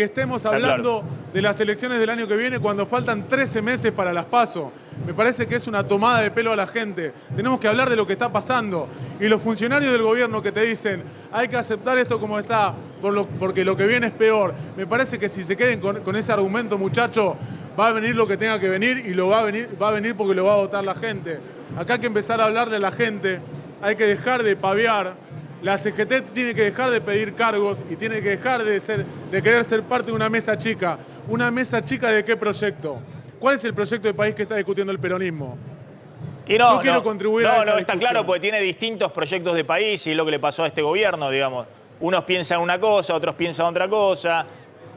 S6: que estemos hablando de las elecciones del año que viene cuando faltan 13 meses para las PASO. Me parece que es una tomada de pelo a la gente. Tenemos que hablar de lo que está pasando. Y los funcionarios del gobierno que te dicen hay que aceptar esto como está porque lo que viene es peor. Me parece que si se queden con ese argumento, muchacho, va a venir lo que tenga que venir y va a venir porque lo va a votar la gente. Acá hay que empezar a hablarle a la gente, hay que dejar de pavear. La CGT tiene que dejar de pedir cargos y tiene que dejar de querer ser parte de una mesa chica. ¿Una mesa chica de qué proyecto? ¿Cuál es el proyecto de país que está discutiendo el peronismo?
S1: Y no,
S6: yo quiero contribuir a esa
S1: está
S6: discusión.
S1: claro, porque tiene distintos proyectos de país y es lo que le pasó a este gobierno, digamos. Unos piensan una cosa, otros piensan otra cosa.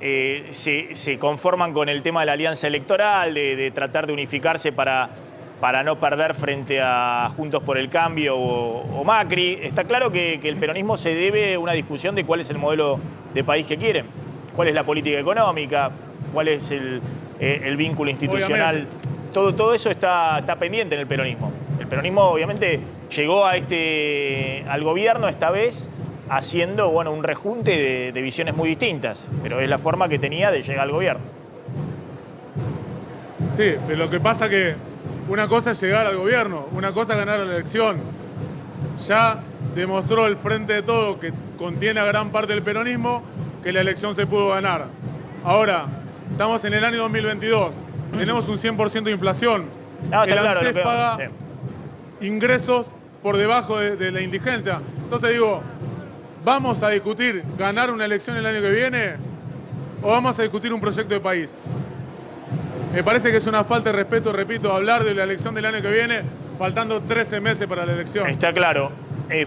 S1: Se conforman con el tema de la alianza electoral, de tratar de unificarse para no perder frente a Juntos por el Cambio o Macri. Está claro que el peronismo se debe a una discusión de cuál es el modelo de país que quieren, cuál es la política económica, cuál es el vínculo institucional. Todo eso está pendiente en el peronismo. El peronismo obviamente llegó al gobierno esta vez haciendo un rejunte de visiones muy distintas, pero es la forma que tenía de llegar al gobierno.
S6: Sí, pero lo que pasa que una cosa es llegar al gobierno, una cosa es ganar la elección. Ya demostró el Frente de Todo, que contiene a gran parte del peronismo, que la elección se pudo ganar. Ahora, estamos en el año 2022, tenemos un 100% de inflación. El ANSES paga ingresos por debajo de la indigencia. Entonces digo, ¿vamos a discutir ganar una elección el año que viene o vamos a discutir un proyecto de país? Me parece que es una falta de respeto, repito, hablar de la elección del año que viene faltando 13 meses para la elección.
S1: Está claro.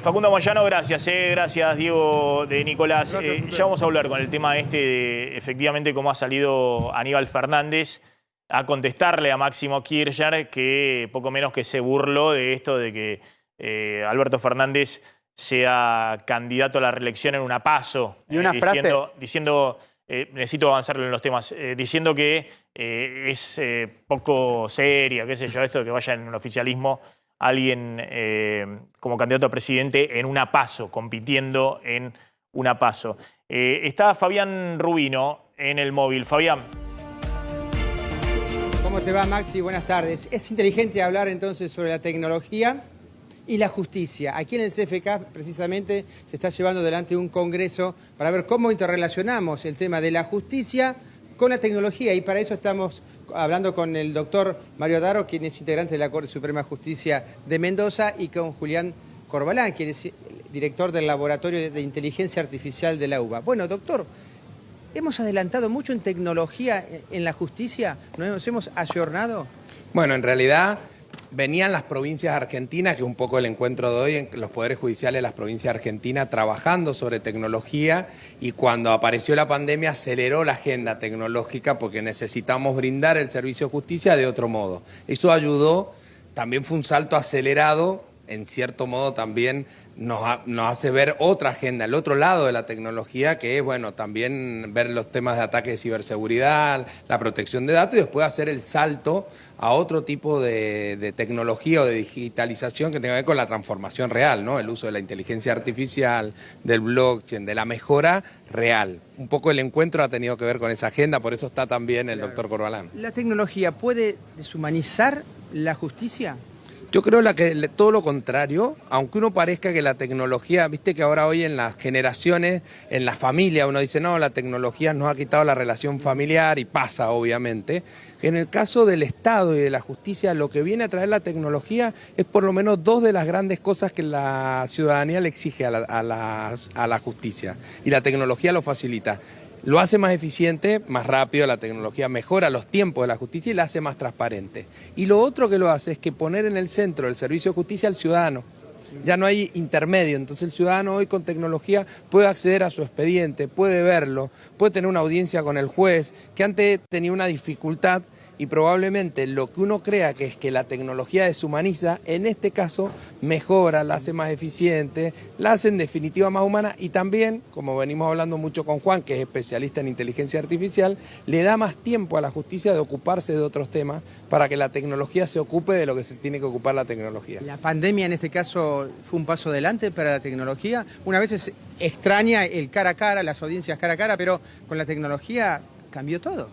S1: Facundo Moyano, gracias. Gracias, Diego de Nicolás. Ya vamos a hablar con el tema de efectivamente cómo ha salido Aníbal Fernández a contestarle a Máximo Kirchner, que poco menos que se burló de esto de que Alberto Fernández sea candidato a la reelección en una PASO.
S7: Y una frase
S1: diciendo necesito avanzar en los temas, diciendo que es poco seria, qué sé yo, esto de que vaya en un oficialismo alguien como candidato a presidente en una PASO, compitiendo en una PASO. Está Fabián Rubino en el móvil. Fabián.
S11: ¿Cómo te va, Maxi? Buenas tardes. Es inteligente hablar entonces sobre la tecnología y la justicia. Aquí en el CFK, precisamente, se está llevando adelante un congreso para ver cómo interrelacionamos el tema de la justicia con la tecnología. Y para eso estamos hablando con el doctor Mario Daro, quien es integrante de la Corte Suprema de Justicia de Mendoza, y con Julián Corbalán, quien es director del Laboratorio de Inteligencia Artificial de la UBA. Bueno, doctor, ¿hemos adelantado mucho en tecnología en la justicia? ¿Nos hemos ayornado?
S12: Bueno, en realidad venían las provincias argentinas, que es un poco el encuentro de hoy, en los poderes judiciales de las provincias argentinas trabajando sobre tecnología, y cuando apareció la pandemia aceleró la agenda tecnológica porque necesitamos brindar el servicio de justicia de otro modo. Eso ayudó, también fue un salto acelerado, en cierto modo también nos hace ver otra agenda, el otro lado de la tecnología, que es, bueno, también ver los temas de ataque de ciberseguridad, la protección de datos, y después hacer el salto a otro tipo de tecnología o de digitalización que tenga que ver con la transformación real, ¿no? El uso de la inteligencia artificial, del blockchain, de la mejora real. Un poco el encuentro ha tenido que ver con esa agenda, por eso está también el doctor Corbalán.
S11: ¿La tecnología puede deshumanizar la justicia?
S12: Yo creo que todo lo contrario, aunque uno parezca que la tecnología, viste que ahora hoy en las generaciones, en la familia, uno dice, no, la tecnología nos ha quitado la relación familiar, y pasa obviamente, que en el caso del Estado y de la justicia, lo que viene a traer la tecnología es por lo menos dos de las grandes cosas que la ciudadanía le exige a la justicia, y la tecnología lo facilita. Lo hace más eficiente, más rápido, la tecnología mejora los tiempos de la justicia y la hace más transparente. Y lo otro que lo hace es que poner en el centro del servicio de justicia al ciudadano. Ya no hay intermedio, entonces el ciudadano hoy con tecnología puede acceder a su expediente, puede verlo, puede tener una audiencia con el juez, que antes tenía una dificultad y probablemente lo que uno crea que es que la tecnología deshumaniza, en este caso mejora, la hace más eficiente, la hace en definitiva más humana y también, como venimos hablando mucho con Juan, que es especialista en inteligencia artificial, le da más tiempo a la justicia de ocuparse de otros temas para que la tecnología se ocupe de lo que se tiene que ocupar la tecnología.
S11: La pandemia en este caso fue un paso adelante para la tecnología. Una vez es extraña el cara a cara, las audiencias cara a cara, pero con la tecnología cambió todo.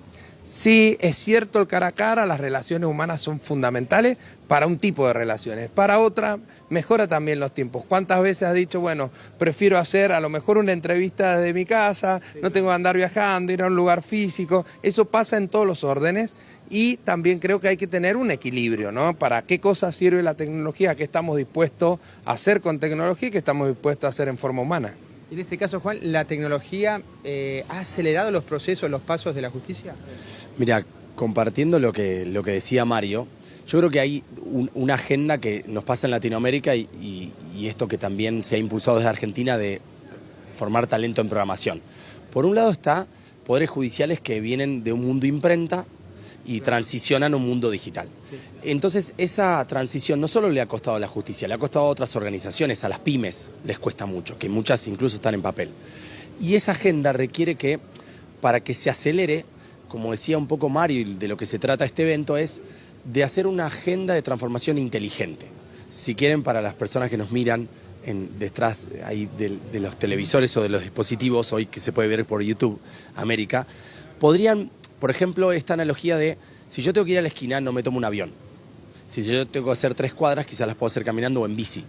S12: Sí, es cierto, el cara a cara, las relaciones humanas son fundamentales para un tipo de relaciones. Para otra, mejora también los tiempos. ¿Cuántas veces has dicho, bueno, prefiero hacer a lo mejor una entrevista desde mi casa, no tengo que andar viajando, ir a un lugar físico? Eso pasa en todos los órdenes y también creo que hay que tener un equilibrio, ¿no? Para qué cosa sirve la tecnología, qué estamos dispuestos a hacer con tecnología y qué estamos dispuestos a hacer en forma humana.
S11: En este caso, Juan, ¿la tecnología ha acelerado los procesos, los pasos de la justicia?
S13: Mira, compartiendo lo que decía Mario, yo creo que hay una agenda que nos pasa en Latinoamérica y esto que también se ha impulsado desde Argentina de formar talento en programación. Por un lado está poderes judiciales que vienen de un mundo imprenta y transicionan a un mundo digital. Entonces esa transición no solo le ha costado a la justicia, le ha costado a otras organizaciones, a las pymes les cuesta mucho, que muchas incluso están en papel. Y esa agenda requiere que, para que se acelere, como decía un poco Mario, y de lo que se trata este evento es de hacer una agenda de transformación inteligente. Si quieren, para las personas que nos miran detrás ahí de los televisores o de los dispositivos, hoy que se puede ver por YouTube, América, podrían, por ejemplo, esta analogía de, si yo tengo que ir a la esquina, no me tomo un avión. Si yo tengo que hacer 3 cuadras, quizás las puedo hacer caminando o en bici.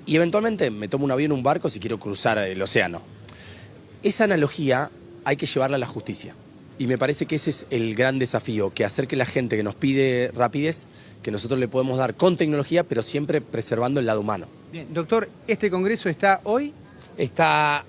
S13: Y eventualmente me tomo un avión o un barco si quiero cruzar el océano. Esa analogía hay que llevarla a la justicia. Y me parece que ese es el gran desafío, que hacer que la gente que nos pide rapidez, que nosotros le podemos dar con tecnología, pero siempre preservando el lado humano.
S11: Bien, doctor, ¿este congreso está hoy?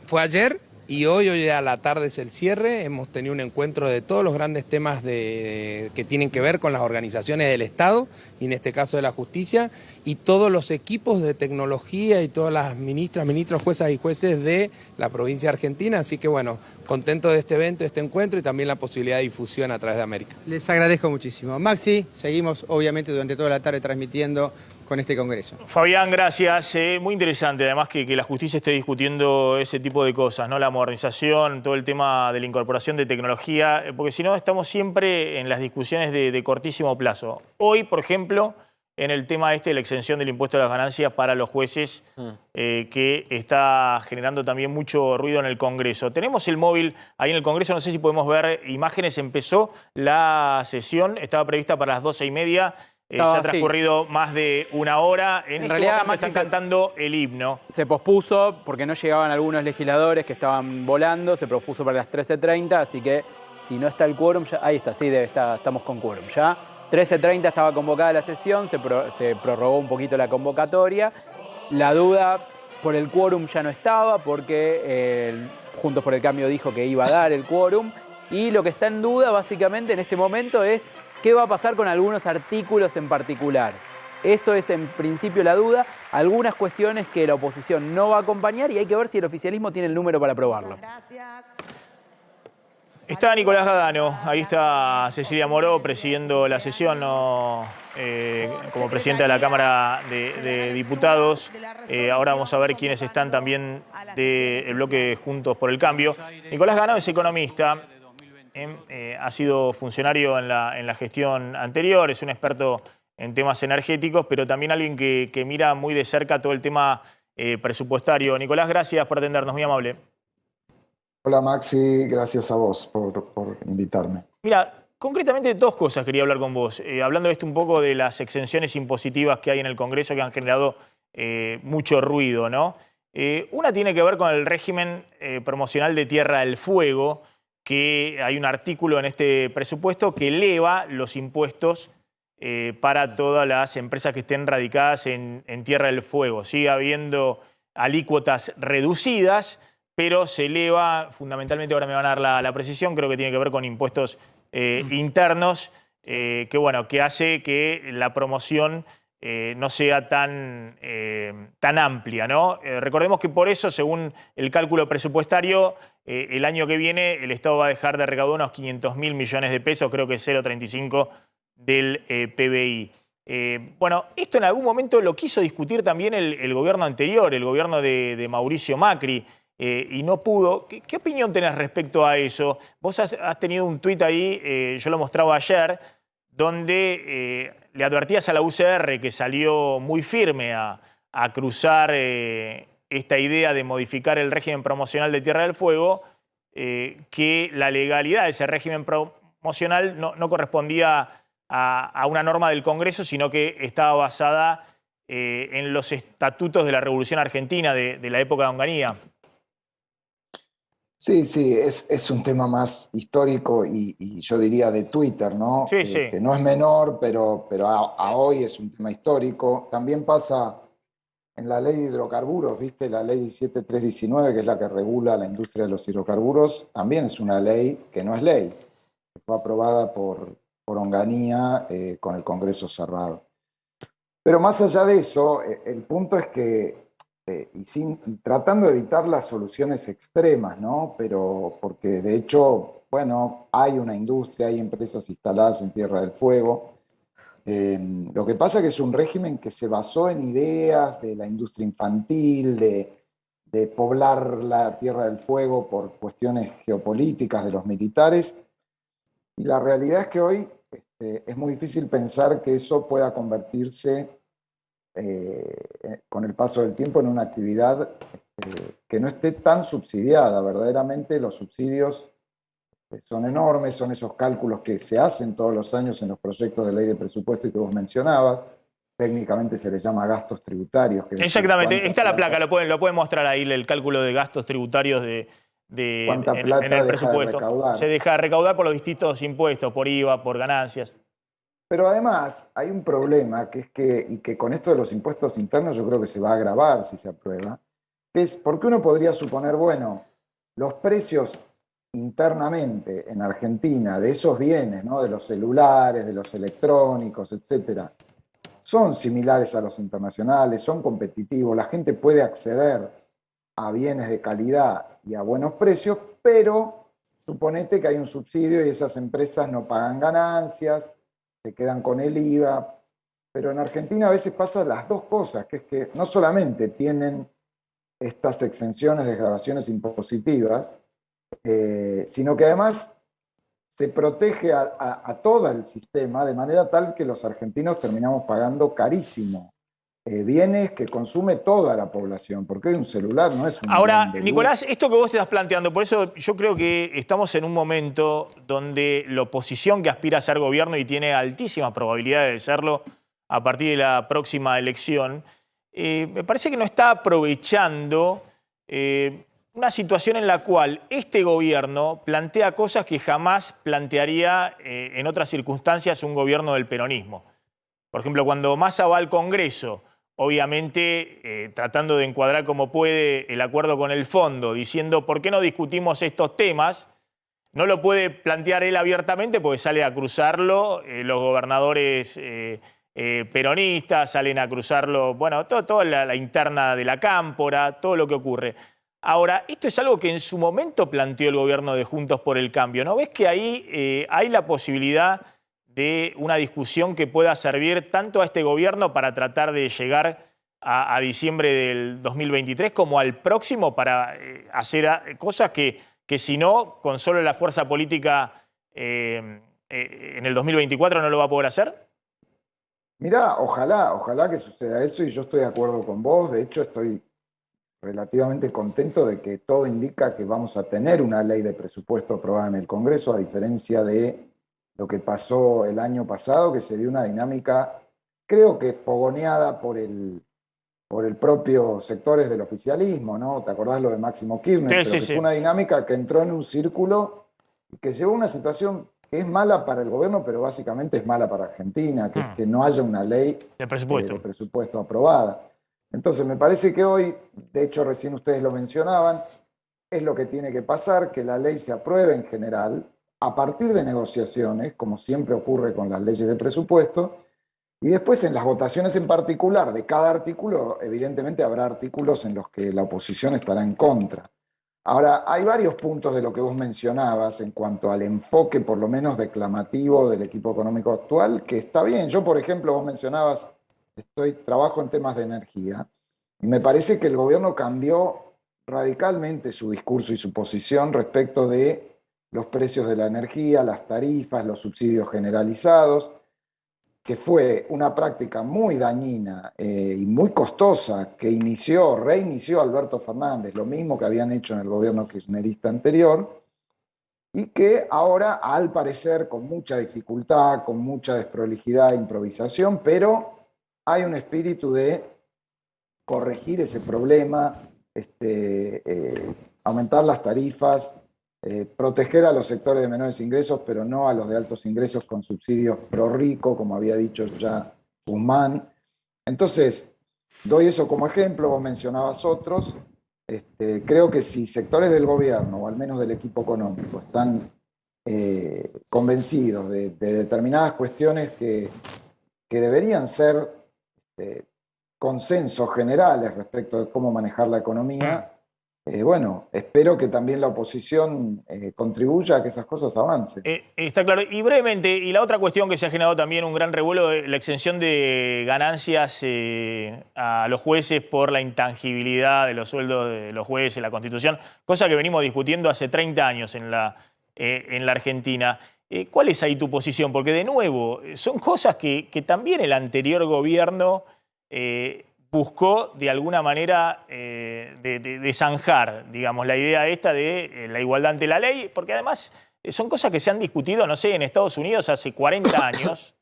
S12: Fue ayer y hoy a la tarde es el cierre. Hemos tenido un encuentro de todos los grandes temas que tienen que ver con las organizaciones del Estado, y en este caso de la justicia, y todos los equipos de tecnología y todas las ministras, ministros, juezas y jueces de la provincia de Argentina. Así que bueno, contento de este evento, de este encuentro y también la posibilidad de difusión a través de América.
S11: Les agradezco muchísimo. Maxi, seguimos obviamente durante toda la tarde transmitiendo con este congreso.
S1: Fabián, gracias. Muy interesante, además, que la justicia esté discutiendo ese tipo de cosas, ¿no? La modernización, todo el tema de la incorporación de tecnología, porque si no estamos siempre en las discusiones de cortísimo plazo. Hoy, por ejemplo, en el tema de la exención del impuesto a las ganancias para los jueces, que está generando también mucho ruido en el Congreso. Tenemos el móvil ahí en el Congreso, no sé si podemos ver imágenes. Empezó la sesión, estaba prevista para las 12:30. Ya ha transcurrido más de una hora. En realidad, están cantando el himno.
S7: Se pospuso porque no llegaban algunos legisladores que estaban volando. Se pospuso para las 13:30, así que si no está el quórum, ya, ahí está, sí, estamos con quórum ya. 13:30 estaba convocada la sesión, se prorrogó un poquito la convocatoria. La duda por el quórum ya no estaba porque Juntos por el Cambio dijo que iba a dar el quórum. Y lo que está en duda básicamente en este momento es qué va a pasar con algunos artículos en particular. Eso es en principio la duda. Algunas cuestiones que la oposición no va a acompañar y hay que ver si el oficialismo tiene el número para aprobarlo.
S1: Está Nicolás Gadano, ahí está Cecilia Moró presidiendo la sesión, como presidenta de la Cámara de Diputados. Ahora vamos a ver quiénes están también del bloque Juntos por el Cambio. Nicolás Gadano es economista. Ha sido funcionario en la gestión anterior, es un experto en temas energéticos, pero también alguien que mira muy de cerca todo el tema presupuestario. Nicolás, gracias por atendernos, muy amable.
S14: Hola Maxi, gracias a vos por invitarme.
S1: Mira, concretamente 2 cosas quería hablar con vos. Hablando de un poco de las exenciones impositivas que hay en el Congreso que han generado mucho ruido, ¿no? Una tiene que ver con el régimen promocional de Tierra del Fuego, que hay un artículo en este presupuesto que eleva los impuestos para todas las empresas que estén radicadas en Tierra del Fuego. Sigue habiendo alícuotas reducidas, pero se eleva, fundamentalmente, ahora me van a dar la precisión, creo que tiene que ver con impuestos internos, que hace que la promoción no sea tan amplia, ¿no? Recordemos que por eso, según el cálculo presupuestario, el año que viene el Estado va a dejar de recaudar unos 500.000 millones de pesos, creo que 0,35 del PBI. Bueno, esto en algún momento lo quiso discutir también el gobierno anterior, el gobierno de Mauricio Macri, y no pudo. ¿Qué opinión tenés respecto a eso? Vos has tenido un tuit ahí, yo lo mostraba ayer, donde le advertías a la UCR, que salió muy firme a cruzar esta idea de modificar el régimen promocional de Tierra del Fuego, que la legalidad de ese régimen promocional no correspondía a una norma del Congreso, sino que estaba basada en los estatutos de la Revolución Argentina de la época de Onganía.
S14: Sí, sí, es un tema más histórico y yo diría de Twitter, ¿no?
S1: Sí, sí.
S14: Que no es menor, pero a hoy es un tema histórico. También pasa en la ley de hidrocarburos, ¿viste? La ley 17319, que es la que regula la industria de los hidrocarburos, también es una ley que no es ley, que fue aprobada por Onganía con el Congreso cerrado. Pero más allá de eso, el punto es que, y tratando de evitar las soluciones extremas, ¿no? Pero porque de hecho, bueno, hay una industria, hay empresas instaladas en Tierra del Fuego. Lo que pasa es que es un régimen que se basó en ideas de la industria infantil, de poblar la Tierra del Fuego por cuestiones geopolíticas de los militares. Y la realidad es que hoy es muy difícil pensar que eso pueda convertirse con el paso del tiempo en una actividad que no esté tan subsidiada. Verdaderamente los subsidios son enormes, son esos cálculos que se hacen todos los años en los proyectos de ley de presupuesto y que vos mencionabas. Técnicamente se les llama gastos tributarios.
S1: Exactamente, está la placa, lo pueden mostrar ahí, el cálculo de gastos tributarios en el presupuesto. Se deja de recaudar por los distintos impuestos, por IVA, por ganancias.
S14: Pero además hay un problema, que es que con esto de los impuestos internos yo creo que se va a agravar si se aprueba, que es porque uno podría suponer, bueno, los precios internamente en Argentina de esos bienes, ¿no? De los celulares, de los electrónicos, etcétera, son similares a los internacionales, son competitivos, la gente puede acceder a bienes de calidad y a buenos precios, pero suponete que hay un subsidio y esas empresas no pagan ganancias, se quedan con el IVA, pero en Argentina a veces pasan las dos cosas, que es que no solamente tienen estas exenciones, desgravaciones impositivas, sino que además se protege a todo el sistema de manera tal que los argentinos terminamos pagando carísimo bienes que consume toda la población, porque hoy un celular no es un
S1: Ahora,
S14: bien de
S1: Nicolás,
S14: lujo.
S1: esto que vos te estás planteando, por eso yo creo que estamos en un momento donde la oposición que aspira a ser gobierno y tiene altísimas probabilidades de serlo a partir de la próxima elección, me parece que no está aprovechando una situación en la cual este gobierno plantea cosas que jamás plantearía en otras circunstancias un gobierno del peronismo. Por ejemplo, cuando Massa va al Congreso, obviamente tratando de encuadrar como puede el acuerdo con el fondo, diciendo ¿por qué no discutimos estos temas? No lo puede plantear él abiertamente porque sale a cruzarlo los gobernadores peronistas, salen a cruzarlo, bueno, toda la interna de la Cámpora, todo lo que ocurre. Ahora, esto es algo que en su momento planteó el gobierno de Juntos por el Cambio. ¿No ves que ahí hay la posibilidad de una discusión que pueda servir tanto a este gobierno para tratar de llegar a diciembre del 2023 como al próximo para hacer cosas que si no, con solo la fuerza política en el 2024 no lo va a poder hacer?
S14: Mirá, ojalá que suceda eso y yo estoy de acuerdo con vos. De hecho, estoy relativamente contento de que todo indica que vamos a tener una ley de presupuesto aprobada en el Congreso, a diferencia de lo que pasó el año pasado, que se dio una dinámica, creo que fogoneada por el propio sectores del oficialismo, ¿no? ¿Te acordás lo de Máximo Kirchner?
S1: Sí,
S14: Fue una dinámica que entró en un círculo y que llevó a una situación que es mala para el gobierno, pero básicamente es mala para Argentina, que es que no haya una ley de presupuesto aprobada. Entonces, me parece que hoy, de hecho recién ustedes lo mencionaban, es lo que tiene que pasar, que la ley se apruebe en general, a partir de negociaciones, como siempre ocurre con las leyes de presupuesto, y después en las votaciones en particular de cada artículo, evidentemente habrá artículos en los que la oposición estará en contra. Ahora, hay varios puntos de lo que vos mencionabas en cuanto al enfoque, por lo menos declamativo, del equipo económico actual, que está bien. Yo, por ejemplo, vos mencionabas, trabajo en temas de energía, y me parece que el gobierno cambió radicalmente su discurso y su posición respecto de los precios de la energía, las tarifas, los subsidios generalizados, que fue una práctica muy dañina y muy costosa que reinició Alberto Fernández, lo mismo que habían hecho en el gobierno kirchnerista anterior, y que ahora, al parecer, con mucha dificultad, con mucha desprolijidad e improvisación, pero hay un espíritu de corregir ese problema, aumentar las tarifas, proteger a los sectores de menores ingresos, pero no a los de altos ingresos con subsidios pro rico, como había dicho ya Guzmán. Entonces, doy eso como ejemplo, vos mencionabas otros. Creo que si sectores del gobierno, o al menos del equipo económico, están convencidos de determinadas cuestiones que deberían ser consensos generales respecto de cómo manejar la economía, bueno, espero que también la oposición contribuya a que esas cosas avancen.
S1: Está claro. Y brevemente, y la otra cuestión que se ha generado también un gran revuelo, la exención de ganancias a los jueces por la intangibilidad de los sueldos de los jueces, la Constitución, cosa que venimos discutiendo hace 30 años en la Argentina. ¿Cuál es ahí tu posición? Porque, de nuevo, son cosas que también el anterior gobierno buscó de alguna manera de zanjar, digamos, la idea esta de la igualdad ante la ley, porque además son cosas que se han discutido, no sé, en Estados Unidos hace 40 años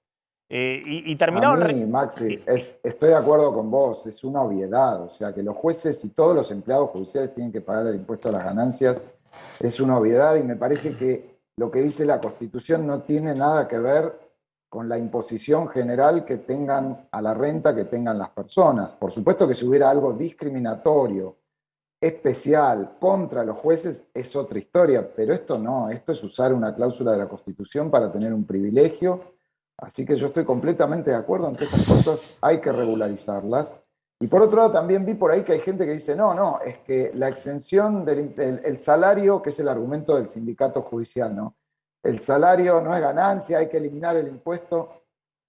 S1: y terminaron...
S14: A mí, Maxi, estoy de acuerdo con vos, es una obviedad, o sea, que los jueces y todos los empleados judiciales tienen que pagar el impuesto a las ganancias, es una obviedad y me parece que lo que dice la Constitución no tiene nada que ver con la imposición general que tengan a la renta que tengan las personas. Por supuesto que si hubiera algo discriminatorio, especial, contra los jueces, es otra historia, pero esto no, esto es usar una cláusula de la Constitución para tener un privilegio, así que yo estoy completamente de acuerdo en que esas cosas hay que regularizarlas. Y por otro lado también vi por ahí que hay gente que dice, no, es que la exención del salario, que es el argumento del sindicato judicial, ¿no? El salario no es ganancia, hay que eliminar el impuesto.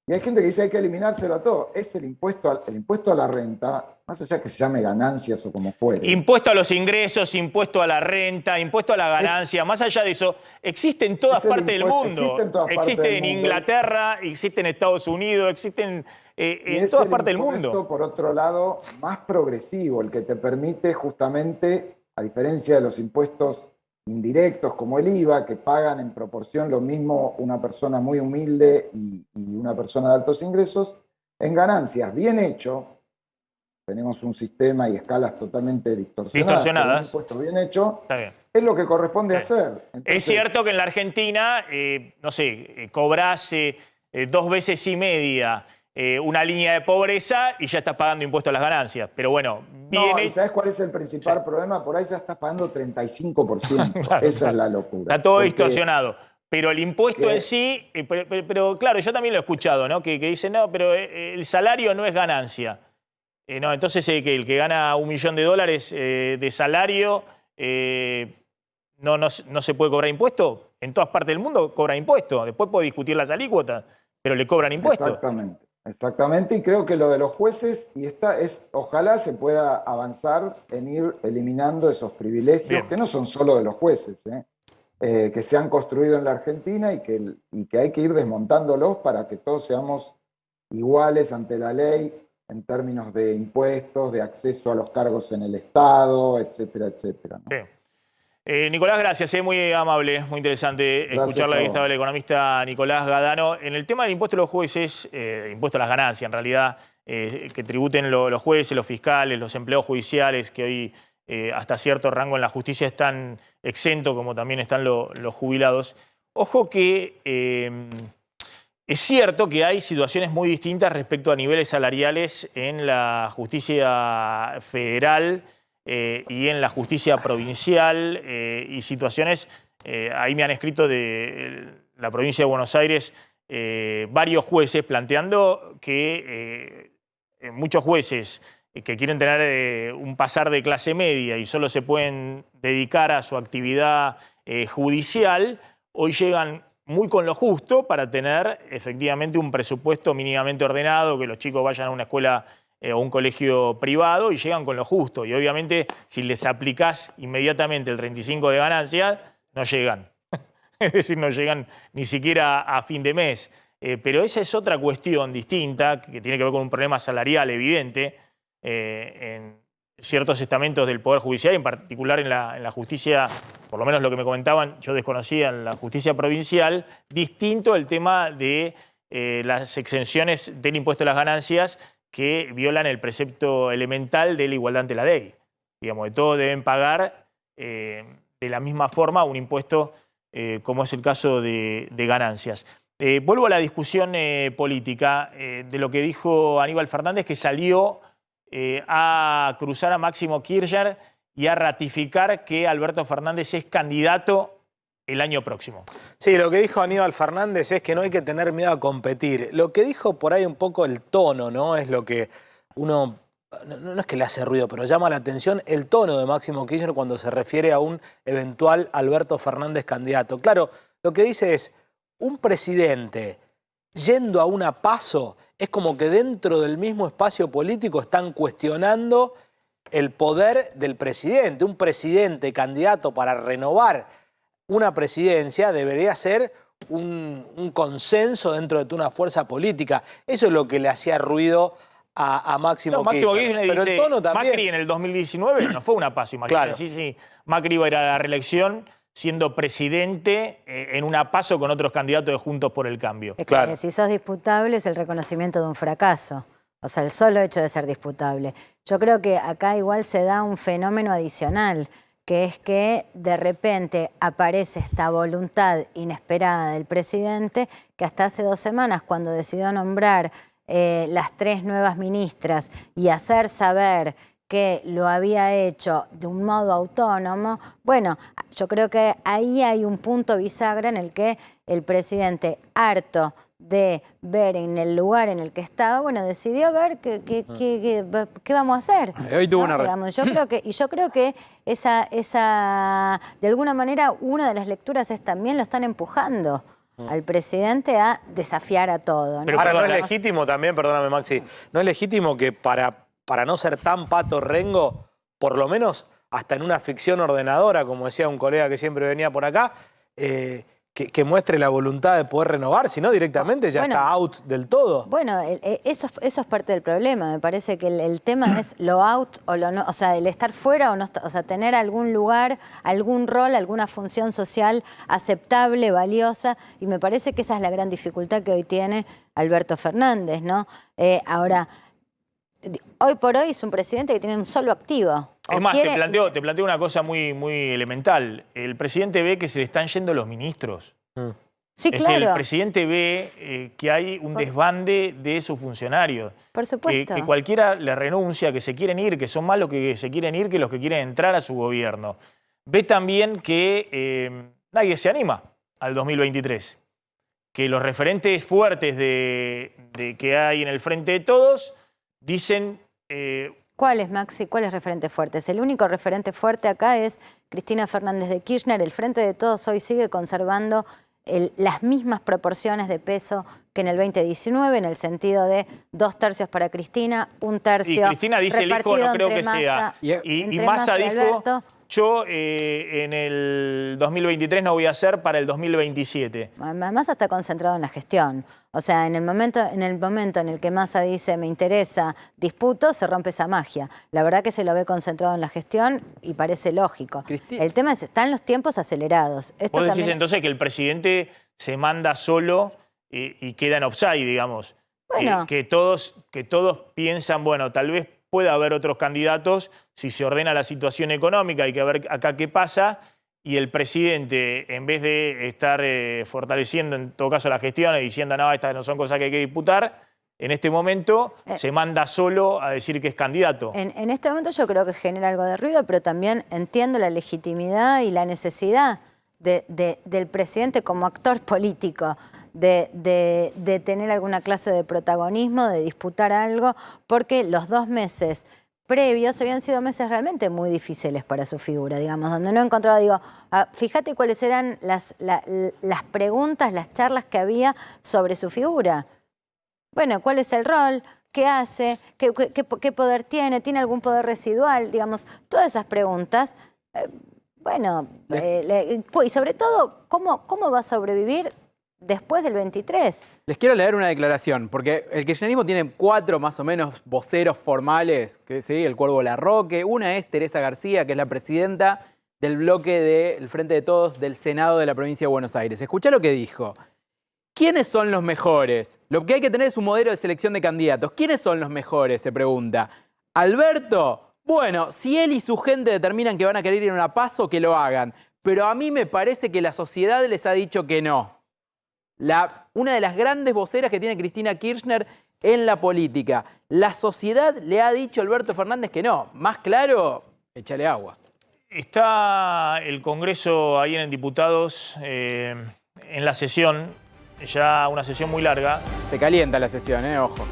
S14: Y hay gente que dice hay que eliminárselo a todo. Es el impuesto a la renta, más allá que se llame ganancias o como fuere.
S1: Impuesto a los ingresos, impuesto a la renta, impuesto a la ganancia. Más allá de eso, existe en todas partes del mundo. Existe en Inglaterra, existe en Estados Unidos, existe en todas partes del mundo.
S14: Por otro lado, más progresivo, el que te permite justamente, a diferencia de los impuestos indirectos como el IVA, que pagan en proporción lo mismo una persona muy humilde y una persona de altos ingresos, en ganancias bien hecho, tenemos un sistema y escalas totalmente distorsionadas. Un impuesto bien hecho es lo que corresponde hacer. Entonces,
S1: es cierto que en la Argentina, no sé, cobras 2 veces y media una línea de pobreza y ya estás pagando impuestos a las ganancias. Pero bueno,
S14: ¿y sabes cuál es el principal problema? Por ahí ya estás pagando 35%. Claro, Esa es la locura.
S1: Está todo distorsionado. Pero el impuesto en sí, pero claro, yo también lo he escuchado, ¿no? Que dicen, no, pero el salario no es ganancia. No, entonces que el que gana $1 millón de salario no se puede cobrar impuesto. En todas partes del mundo cobran impuestos. Después puede discutir las alícuotas, pero le cobran impuestos.
S14: Exactamente, y creo que lo de los jueces, ojalá se pueda avanzar en ir eliminando esos privilegios, que no son solo de los jueces, que se han construido en la Argentina y que hay que ir desmontándolos para que todos seamos iguales ante la ley en términos de impuestos, de acceso a los cargos en el Estado, etcétera, etcétera, ¿no?
S1: Sí. Nicolás, gracias, muy amable, muy interesante escuchar la vista del economista Nicolás Gadano. En el tema del impuesto a los jueces, impuesto a las ganancias en realidad, que tributen los jueces, los fiscales, los empleados judiciales, que hoy hasta cierto rango en la justicia están exentos, como también están los jubilados. Ojo que es cierto que hay situaciones muy distintas respecto a niveles salariales en la justicia federal y en la justicia provincial y situaciones, ahí me han escrito de la provincia de Buenos Aires varios jueces planteando que muchos jueces que quieren tener un pasar de clase media y solo se pueden dedicar a su actividad judicial, hoy llegan muy con lo justo para tener efectivamente un presupuesto mínimamente ordenado, que los chicos vayan a una escuela o un colegio privado y llegan con lo justo. Y obviamente si les aplicás inmediatamente el 35 de ganancias, no llegan. Es decir, no llegan ni siquiera a fin de mes. Pero esa es otra cuestión distinta que tiene que ver con un problema salarial evidente en ciertos estamentos del Poder Judicial, en particular en la justicia, por lo menos lo que me comentaban, yo desconocía en la justicia provincial, distinto el tema de las exenciones del impuesto a las ganancias que violan el precepto elemental de la igualdad ante la ley. Digamos, de todos deben pagar de la misma forma un impuesto como es el caso de ganancias. Vuelvo a la discusión política de lo que dijo Aníbal Fernández, que salió a cruzar a Máximo Kirchner y a ratificar que Alberto Fernández es candidato el año próximo.
S3: Sí, lo que dijo Aníbal Fernández es que no hay que tener miedo a competir. Lo que dijo por ahí un poco el tono, ¿no? Es lo que uno, no es que le hace ruido, pero llama la atención el tono de Máximo Kirchner cuando se refiere a un eventual Alberto Fernández candidato. Claro, lo que dice es, un presidente yendo a una PASO es como que dentro del mismo espacio político están cuestionando el poder del presidente. Un presidente candidato para renovar una presidencia debería ser un consenso dentro de una fuerza política. Eso es lo que le hacía ruido a Máximo Kirchner.
S1: Pero
S3: el tono también.
S1: Macri en el 2019 no fue una PASO, imagínate.
S3: Claro.
S1: Sí, Macri iba a ir a la reelección siendo presidente en una PASO con otros candidatos de Juntos por el Cambio.
S4: Es que si sos disputable es el reconocimiento de un fracaso. O sea, el solo hecho de ser disputable. Yo creo que acá igual se da un fenómeno adicional, que es que de repente aparece esta voluntad inesperada del presidente, que hasta hace 2 semanas, cuando decidió nombrar las 3 nuevas ministras y hacer saber que lo había hecho de un modo autónomo, bueno, yo creo que ahí hay un punto bisagra en el que el presidente, harto de ver en el lugar en el que estaba, bueno, decidió ver qué vamos a hacer.
S7: Hoy tuvo una
S4: digamos, yo creo que esa de alguna manera, una de las lecturas es también lo están empujando al presidente a desafiar a todo, ¿no?
S3: Pero ahora no es legítimo también, perdóname Maxi, no es legítimo que para no ser tan pato rengo, por lo menos hasta en una ficción ordenadora, como decía un colega que siempre venía por acá, que muestre la voluntad de poder renovar, si no directamente ya está out del todo.
S4: Bueno, eso es parte del problema. Me parece que el tema es lo out o lo no, o sea, el estar fuera o no, o sea, tener algún lugar, algún rol, alguna función social aceptable, valiosa, y me parece que esa es la gran dificultad que hoy tiene Alberto Fernández, ¿no? Ahora, hoy por hoy es un presidente que tiene un solo activo.
S1: Es más, te planteo una cosa muy, muy elemental. El presidente ve que se le están yendo los ministros.
S4: Sí,
S1: es
S4: claro.
S1: El presidente ve que hay un desbande de sus funcionarios.
S4: Por supuesto.
S1: Que cualquiera le renuncia, que se quieren ir, que son más los que se quieren ir que los que quieren entrar a su gobierno. Ve también que nadie se anima al 2023. Que los referentes fuertes de que hay en el Frente de Todos dicen...
S4: ¿Cuáles, Maxi? ¿Cuáles referentes fuertes? El único referente fuerte acá es Cristina Fernández de Kirchner. El Frente de Todos hoy sigue conservando las mismas proporciones de peso que en el 2019, en el sentido de 2/3 para Cristina, 1/3
S1: y Cristina dice el hijo no creo que sea. Y Massa dijo, yo en el 2023 no voy a hacer para el 2027.
S4: Massa está concentrado en la gestión. O sea, en el momento en el que Massa dice me interesa, disputo, se rompe esa magia. La verdad que se lo ve concentrado en la gestión y parece lógico. El tema es, están los tiempos acelerados.
S1: ¿Vos decís entonces que el presidente se manda solo y queda en offside, digamos?
S4: Bueno.
S1: Que todos piensan, bueno, tal vez pueda haber otros candidatos si se ordena la situación económica, hay que ver acá qué pasa, y el presidente, en vez de estar fortaleciendo en todo caso la gestión y diciendo, no, estas no son cosas que hay que disputar, en este momento se manda solo a decir que es candidato.
S4: En este momento yo creo que genera algo de ruido, pero también entiendo la legitimidad y la necesidad del presidente como actor político de tener alguna clase de protagonismo, de disputar algo, porque los 2 meses previos habían sido meses realmente muy difíciles para su figura, digamos, donde no encontraba, digo, fíjate cuáles eran las preguntas, las charlas que había sobre su figura. Bueno, ¿cuál es el rol? ¿Qué hace? ¿Qué poder tiene? ¿Tiene algún poder residual? Digamos, todas esas preguntas, y sobre todo, ¿cómo va a sobrevivir después del 23?
S7: Les quiero leer una declaración, porque el kirchnerismo tiene 4 más o menos voceros formales, que sí, el Cuervo Larroque. Una es Teresa García, que es la presidenta del bloque del Frente de Todos del Senado de la provincia de Buenos Aires. Escuchá lo que dijo. ¿Quiénes son los mejores? Lo que hay que tener es un modelo de selección de candidatos. ¿Quiénes son los mejores? Se pregunta. ¿Alberto? Bueno, si él y su gente determinan que van a querer ir a una PASO, que lo hagan. Pero a mí me parece que la sociedad les ha dicho que no. Una de las grandes voceras que tiene Cristina Kirchner en la política. La sociedad le ha dicho a Alberto Fernández que no. Más claro, échale agua.
S1: Está el Congreso ahí en Diputados en la sesión, ya una sesión muy larga.
S7: Se calienta la sesión, ojo.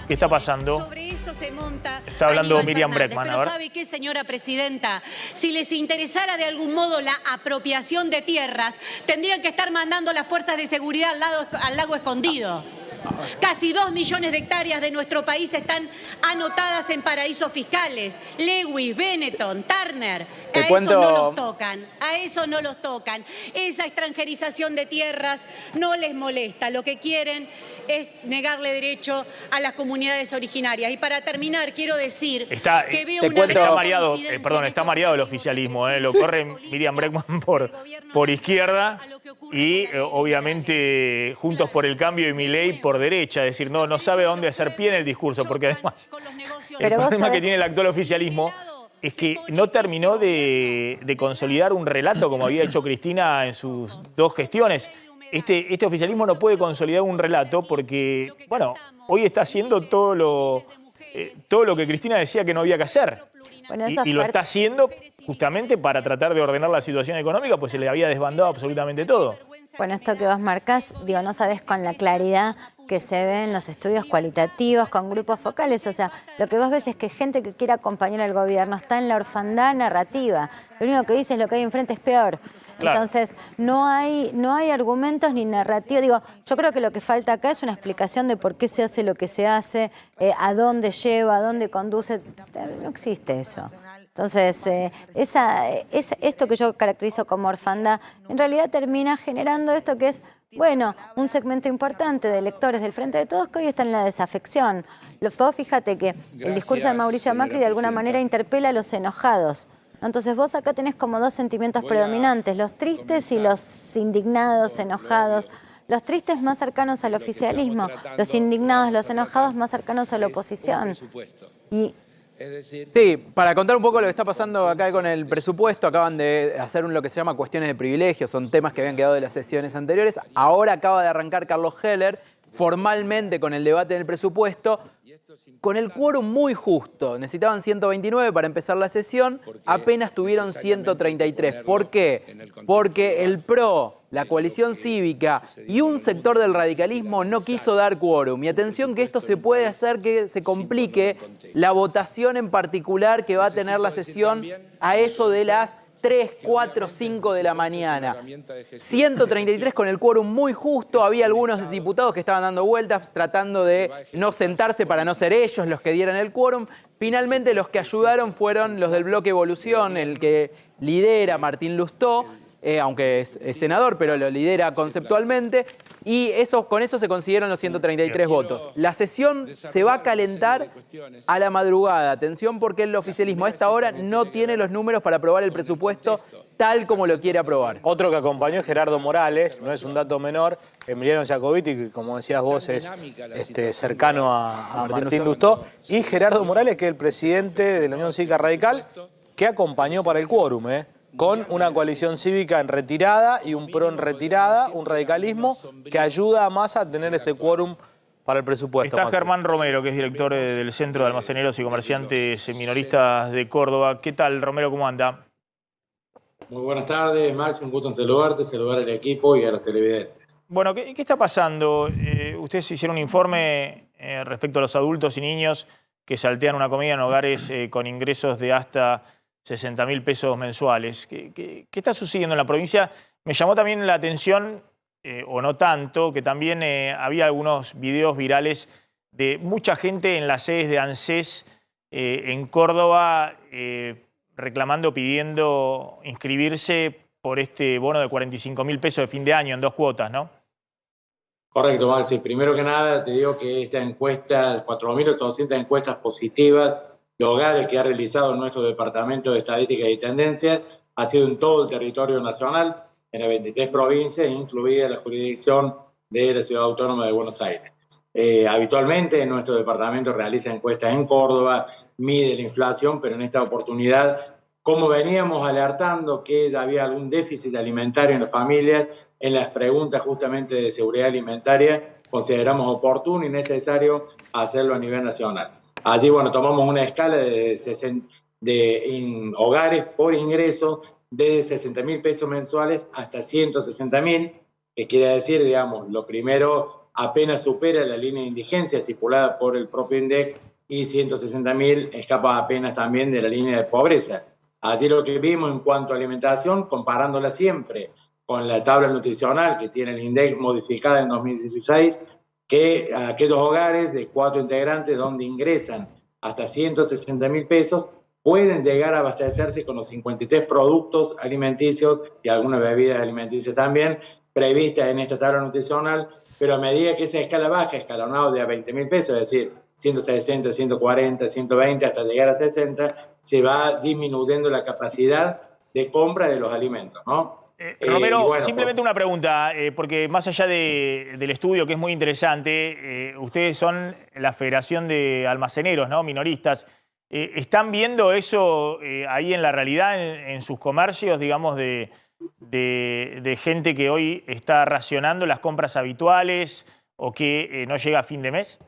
S1: ¿Qué está pasando?
S15: Sobre eso se monta.
S1: Está hablando
S15: Aníbal
S1: Miriam
S15: Fernández,
S1: Bregman.
S15: pero
S1: A ver.
S15: ¿sabe qué, señora presidenta? Si les interesara de algún modo la apropiación de tierras, tendrían que estar mandando las fuerzas de seguridad al lago Escondido. Casi 2 millones de hectáreas de nuestro país están anotadas en paraísos fiscales. Lewis, Benetton, Turner. Eso no los tocan. A eso no los tocan. Esa extranjerización de tierras no les molesta. Lo que quieren es negarle derecho a las comunidades originarias. Y para terminar, quiero decir que veo una
S1: está mareado, está mareado el oficialismo. Lo corre Miriam Bregman por izquierda y obviamente Juntos por el Cambio y Milei por derecha. Es decir, no sabe dónde hacer pie en el discurso, porque además el problema que tiene el actual oficialismo es que no terminó de consolidar un relato como había hecho Cristina en sus 2 gestiones. Este oficialismo no puede consolidar un relato porque, bueno, hoy está haciendo todo lo que Cristina decía que no había que hacer.
S4: Bueno,
S1: y lo está haciendo justamente para tratar de ordenar la situación económica, pues se le había desbandado absolutamente todo.
S4: Bueno, esto que vos marcás, digo, no sabés con la claridad que se ve en los estudios cualitativos con grupos focales. O sea, lo que vos ves es que gente que quiere acompañar al gobierno está en la orfandad narrativa. Lo único que dice es lo que hay enfrente es peor. Claro. Entonces, no hay argumentos ni narrativa. Digo, yo creo que lo que falta acá es una explicación de por qué se hace lo que se hace, a dónde lleva, a dónde conduce. No existe eso. Entonces, esto que yo caracterizo como orfandad, en realidad termina generando esto que es, bueno, un segmento importante de electores del Frente de Todos que hoy están en la desafección. Vos fíjate que el discurso de Mauricio Macri de alguna manera interpela a los enojados. Entonces vos acá tenés como 2 sentimientos predominantes, los tristes y los indignados, enojados. Los tristes más cercanos al oficialismo, los indignados, los enojados más cercanos a la oposición.
S7: Sí, para contar un poco lo que está pasando acá con el presupuesto, acaban de hacer lo que se llama cuestiones de privilegio, son temas que habían quedado de las sesiones anteriores. Ahora acaba de arrancar Carlos Heller formalmente con el debate del presupuesto, con el quórum muy justo. Necesitaban 129 para empezar la sesión, apenas tuvieron 133. ¿Por qué? Porque el PRO, la coalición cívica y un sector del radicalismo no quiso dar quórum. Y atención que esto se puede hacer que se complique la votación en particular que va a tener la sesión a eso de las 3, 4, 5 de la mañana. 133 con el quórum muy justo. Había algunos diputados que estaban dando vueltas tratando de no sentarse para no ser ellos los que dieran el quórum. Finalmente los que ayudaron fueron los del bloque Evolución, el que lidera Martín Lustó, aunque es senador, pero lo lidera conceptualmente. Y con eso se consiguieron los 133 votos. La sesión se va a calentar a la madrugada. Atención porque el oficialismo a esta hora no tiene los números para aprobar el presupuesto tal como lo quiere aprobar.
S3: Otro que acompañó es Gerardo Morales, no es un dato menor, Emiliano Jacobiti, que como decías vos es cercano a Martín Lustó, y Gerardo Morales, que es el presidente de la Unión Cívica Radical, que acompañó para el quórum, con una coalición cívica en retirada y un PRO en retirada, un radicalismo que ayuda a Massa a tener este quórum para el presupuesto.
S1: Está Germán Romero, que es director del Centro de Almaceneros y Comerciantes Minoristas de Córdoba. ¿Qué tal, Romero? ¿Cómo anda?
S16: Muy buenas tardes, Max. Un gusto en saludarte, saludar al equipo y a los televidentes.
S1: Bueno, ¿qué está pasando? Ustedes hicieron un informe respecto a los adultos y niños que saltean una comida en hogares con ingresos de hasta 60.000 pesos mensuales. ¿Qué está sucediendo en la provincia? Me llamó también la atención, o no tanto, que también había algunos videos virales de mucha gente en las sedes de ANSES en Córdoba reclamando, pidiendo inscribirse por este bono de 45.000 pesos de fin de año en 2 cuotas, ¿no?
S16: Correcto, Maxi. Primero que nada, te digo que esta encuesta, 4.800 encuestas positivas de hogares que ha realizado nuestro Departamento de Estadística y Tendencias, ha sido en todo el territorio nacional, en las 23 provincias, incluida la jurisdicción de la Ciudad Autónoma de Buenos Aires. Habitualmente nuestro departamento realiza encuestas en Córdoba, mide la inflación, pero en esta oportunidad, como veníamos alertando que había algún déficit alimentario en las familias, en las preguntas justamente de seguridad alimentaria, consideramos oportuno y necesario hacerlo a nivel nacional. Allí, bueno, tomamos una escala de hogares por ingreso de 60.000 pesos mensuales hasta 160.000, que quiere decir, digamos, lo primero apenas supera la línea de indigencia estipulada por el propio INDEC y 160.000 escapa apenas también de la línea de pobreza. Allí lo que vimos en cuanto a alimentación, comparándola siempre con la tabla nutricional que tiene el INDEC modificada en 2016, que aquellos hogares de 4 integrantes donde ingresan hasta 160.000 pesos pueden llegar a abastecerse con los 53 productos alimenticios y algunas bebidas alimenticias también previstas en esta tabla nutricional, pero a medida que esa escala baja, escalonado de a 20.000 pesos, es decir, 160, 140, 120, hasta llegar a 60, se va disminuyendo la capacidad de compra de los alimentos, ¿no?
S1: Romero, bueno, simplemente una pregunta, porque más allá del estudio, que es muy interesante, ustedes son la Federación de Almaceneros, ¿no? Minoristas. ¿Están viendo eso ahí en la realidad, en sus comercios, digamos, de gente que hoy está racionando las compras habituales o que no llega a fin de mes?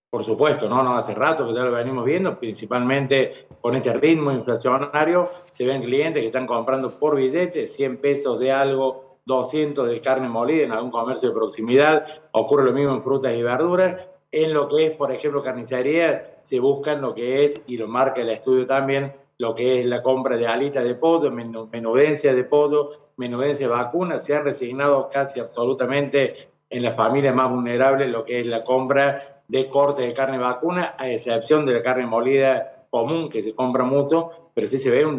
S16: Por supuesto, no hace rato que ya lo venimos viendo, principalmente con este ritmo inflacionario, se ven clientes que están comprando por billete 100 pesos de algo, 200 de carne molida en algún comercio de proximidad, ocurre lo mismo en frutas y verduras. En lo que es, por ejemplo, carnicería, se buscan lo que es, y lo marca el estudio también, lo que es la compra de alitas de pollo, menudencia de pollo, menudencia de vacunas. Se han resignado casi absolutamente en las familias más vulnerables lo que es la compra de corte de carne vacuna, a excepción de la carne molida común, que se compra mucho, pero sí se ve un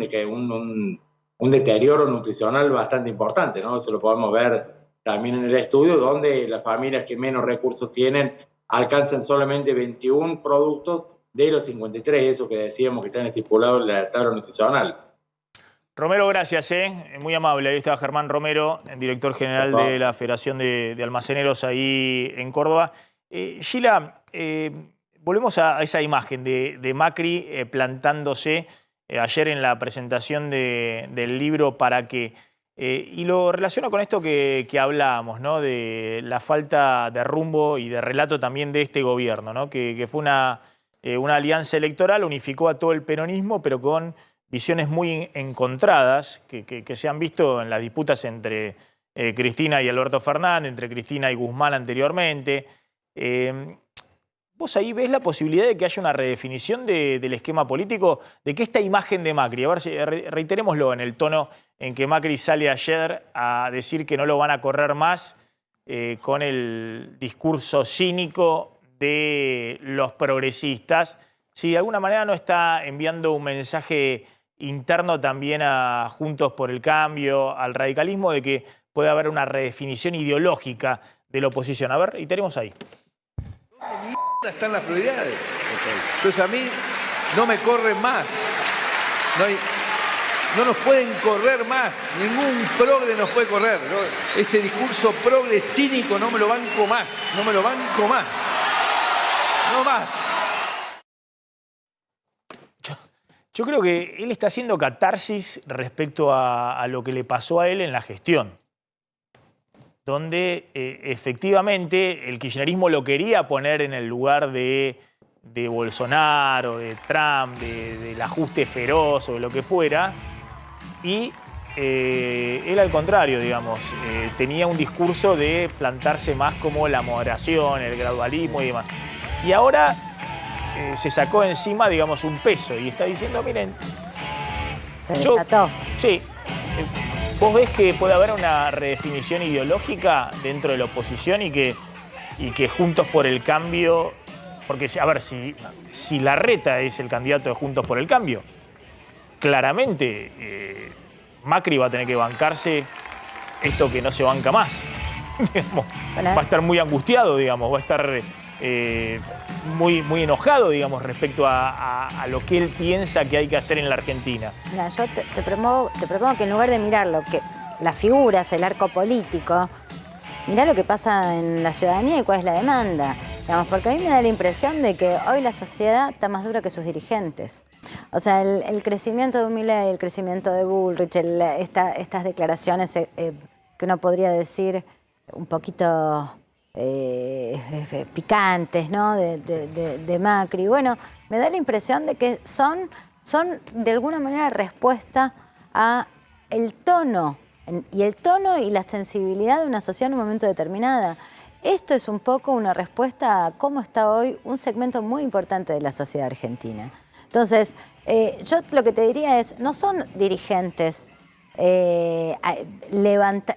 S16: deterioro nutricional bastante importante, ¿no? Eso lo podemos ver también en el estudio, donde las familias que menos recursos tienen alcanzan solamente 21 productos de los 53, eso que decíamos que están estipulados en la tabla nutricional.
S1: Romero, gracias, muy amable. Ahí estaba Germán Romero, director general de la Federación de Almaceneros ahí en Córdoba. Gila, volvemos a esa imagen de Macri plantándose ayer en la presentación del libro Para Qué. Y lo relaciono con esto que hablábamos, ¿no? De la falta de rumbo y de relato también de este gobierno, ¿no? Que fue una alianza electoral, unificó a todo el peronismo, pero con visiones muy encontradas que se han visto en las disputas entre Cristina y Alberto Fernández, entre Cristina y Guzmán anteriormente. ¿Vos ahí ves la posibilidad de que haya una redefinición del esquema político? De que esta imagen de Macri, a ver si reiterémoslo en el tono en que Macri sale ayer a decir que no lo van a correr más, con el discurso cínico de los progresistas, si de alguna manera no está enviando un mensaje interno también a Juntos por el Cambio, al radicalismo, de que puede haber una redefinición ideológica de la oposición? A ver, reiteremos ahí.
S2: ¿Dónde están las prioridades? Entonces a mí no me corren más. No nos pueden correr más. Ningún progre nos puede correr, ¿no? Ese discurso progre cínico no me lo banco más. No me lo banco más. No más.
S1: Yo creo que él está haciendo catarsis respecto a lo que le pasó a él en la gestión, donde efectivamente el kirchnerismo lo quería poner en el lugar de Bolsonaro, de Trump, del ajuste feroz o de lo que fuera, y él al contrario, digamos, tenía un discurso de plantarse más como la moderación, el gradualismo y demás. Y ahora se sacó encima, digamos, un peso y está diciendo, miren...
S4: Se desató.
S1: Sí. ¿Vos ves que puede haber una redefinición ideológica dentro de la oposición y que Juntos por el Cambio... Porque, a ver, si Larreta es el candidato de Juntos por el Cambio, claramente Macri va a tener que bancarse esto que no se banca más. Digamos, va a estar muy angustiado, digamos, va a estar muy enojado, digamos, respecto a lo que él piensa que hay que hacer en la Argentina.
S4: Mira, yo te propongo que en lugar de mirar las figuras, el arco político, mirá lo que pasa en la ciudadanía y cuál es la demanda. Digamos, porque a mí me da la impresión de que hoy la sociedad está más dura que sus dirigentes. O sea, el crecimiento de Milei, el crecimiento de Bullrich, estas declaraciones que uno podría decir un poquito picantes, ¿no? de Macri. Bueno, me da la impresión de que son de alguna manera respuesta a el tono y la sensibilidad de una sociedad en un momento determinado. Esto es un poco una respuesta a cómo está hoy un segmento muy importante de la sociedad argentina. Entonces, yo lo que te diría es, no son dirigentes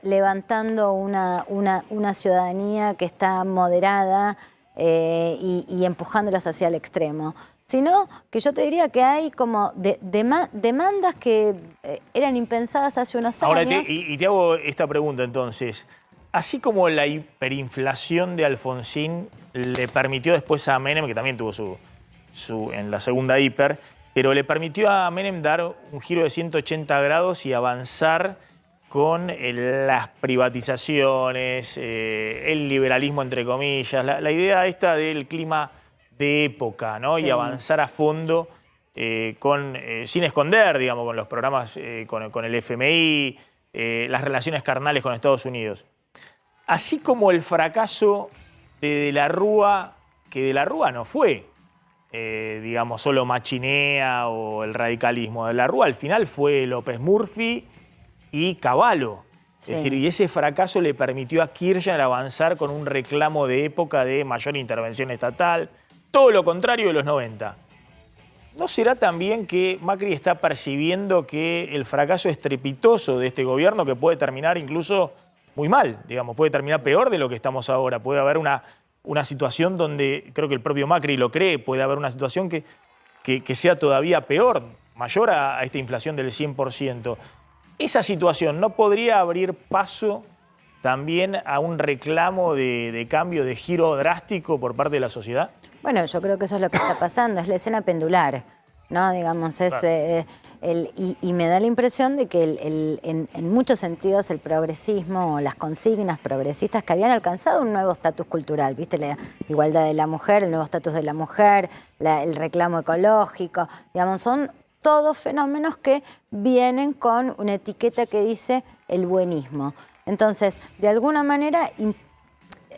S4: levantando una ciudadanía que está moderada y empujándolas hacia el extremo, sino que yo te diría que hay como demandas que eran impensadas hace unos años.
S1: Ahora, te hago esta pregunta entonces. Así como la hiperinflación de Alfonsín le permitió después a Menem, que también tuvo en la segunda hiper, pero le permitió a Menem dar un giro de 180 grados y avanzar con las privatizaciones, el liberalismo entre comillas, la idea esta del clima de época, ¿no? Sí. Y avanzar a fondo sin esconder, digamos, con los programas, con el FMI, las relaciones carnales con Estados Unidos. Así como el fracaso de la Rúa, que de la Rúa no fue, digamos, solo machinea o el radicalismo. De la Rúa al final fue López Murphy y Cavallo. Sí. Es decir, y ese fracaso le permitió a Kirchner avanzar con un reclamo de época de mayor intervención estatal. Todo lo contrario de los 90. ¿No será también que Macri está percibiendo que el fracaso estrepitoso de este gobierno, que puede terminar incluso muy mal, digamos, puede terminar peor de lo que estamos ahora? Puede haber una situación donde, creo que el propio Macri lo cree, puede haber una situación que sea todavía peor, mayor a esta inflación del 100%. ¿Esa situación no podría abrir paso también a un reclamo de cambio, de giro drástico por parte de la sociedad?
S4: Bueno, yo creo que eso es lo que está pasando, es la escena pendular, ¿no? Digamos, es y me da la impresión de que en muchos sentidos el progresismo, las consignas progresistas que habían alcanzado un nuevo estatus cultural, ¿viste? La igualdad de la mujer, el nuevo estatus de la mujer, el reclamo ecológico, digamos, son todos fenómenos que vienen con una etiqueta que dice el buenismo. Entonces, de alguna manera,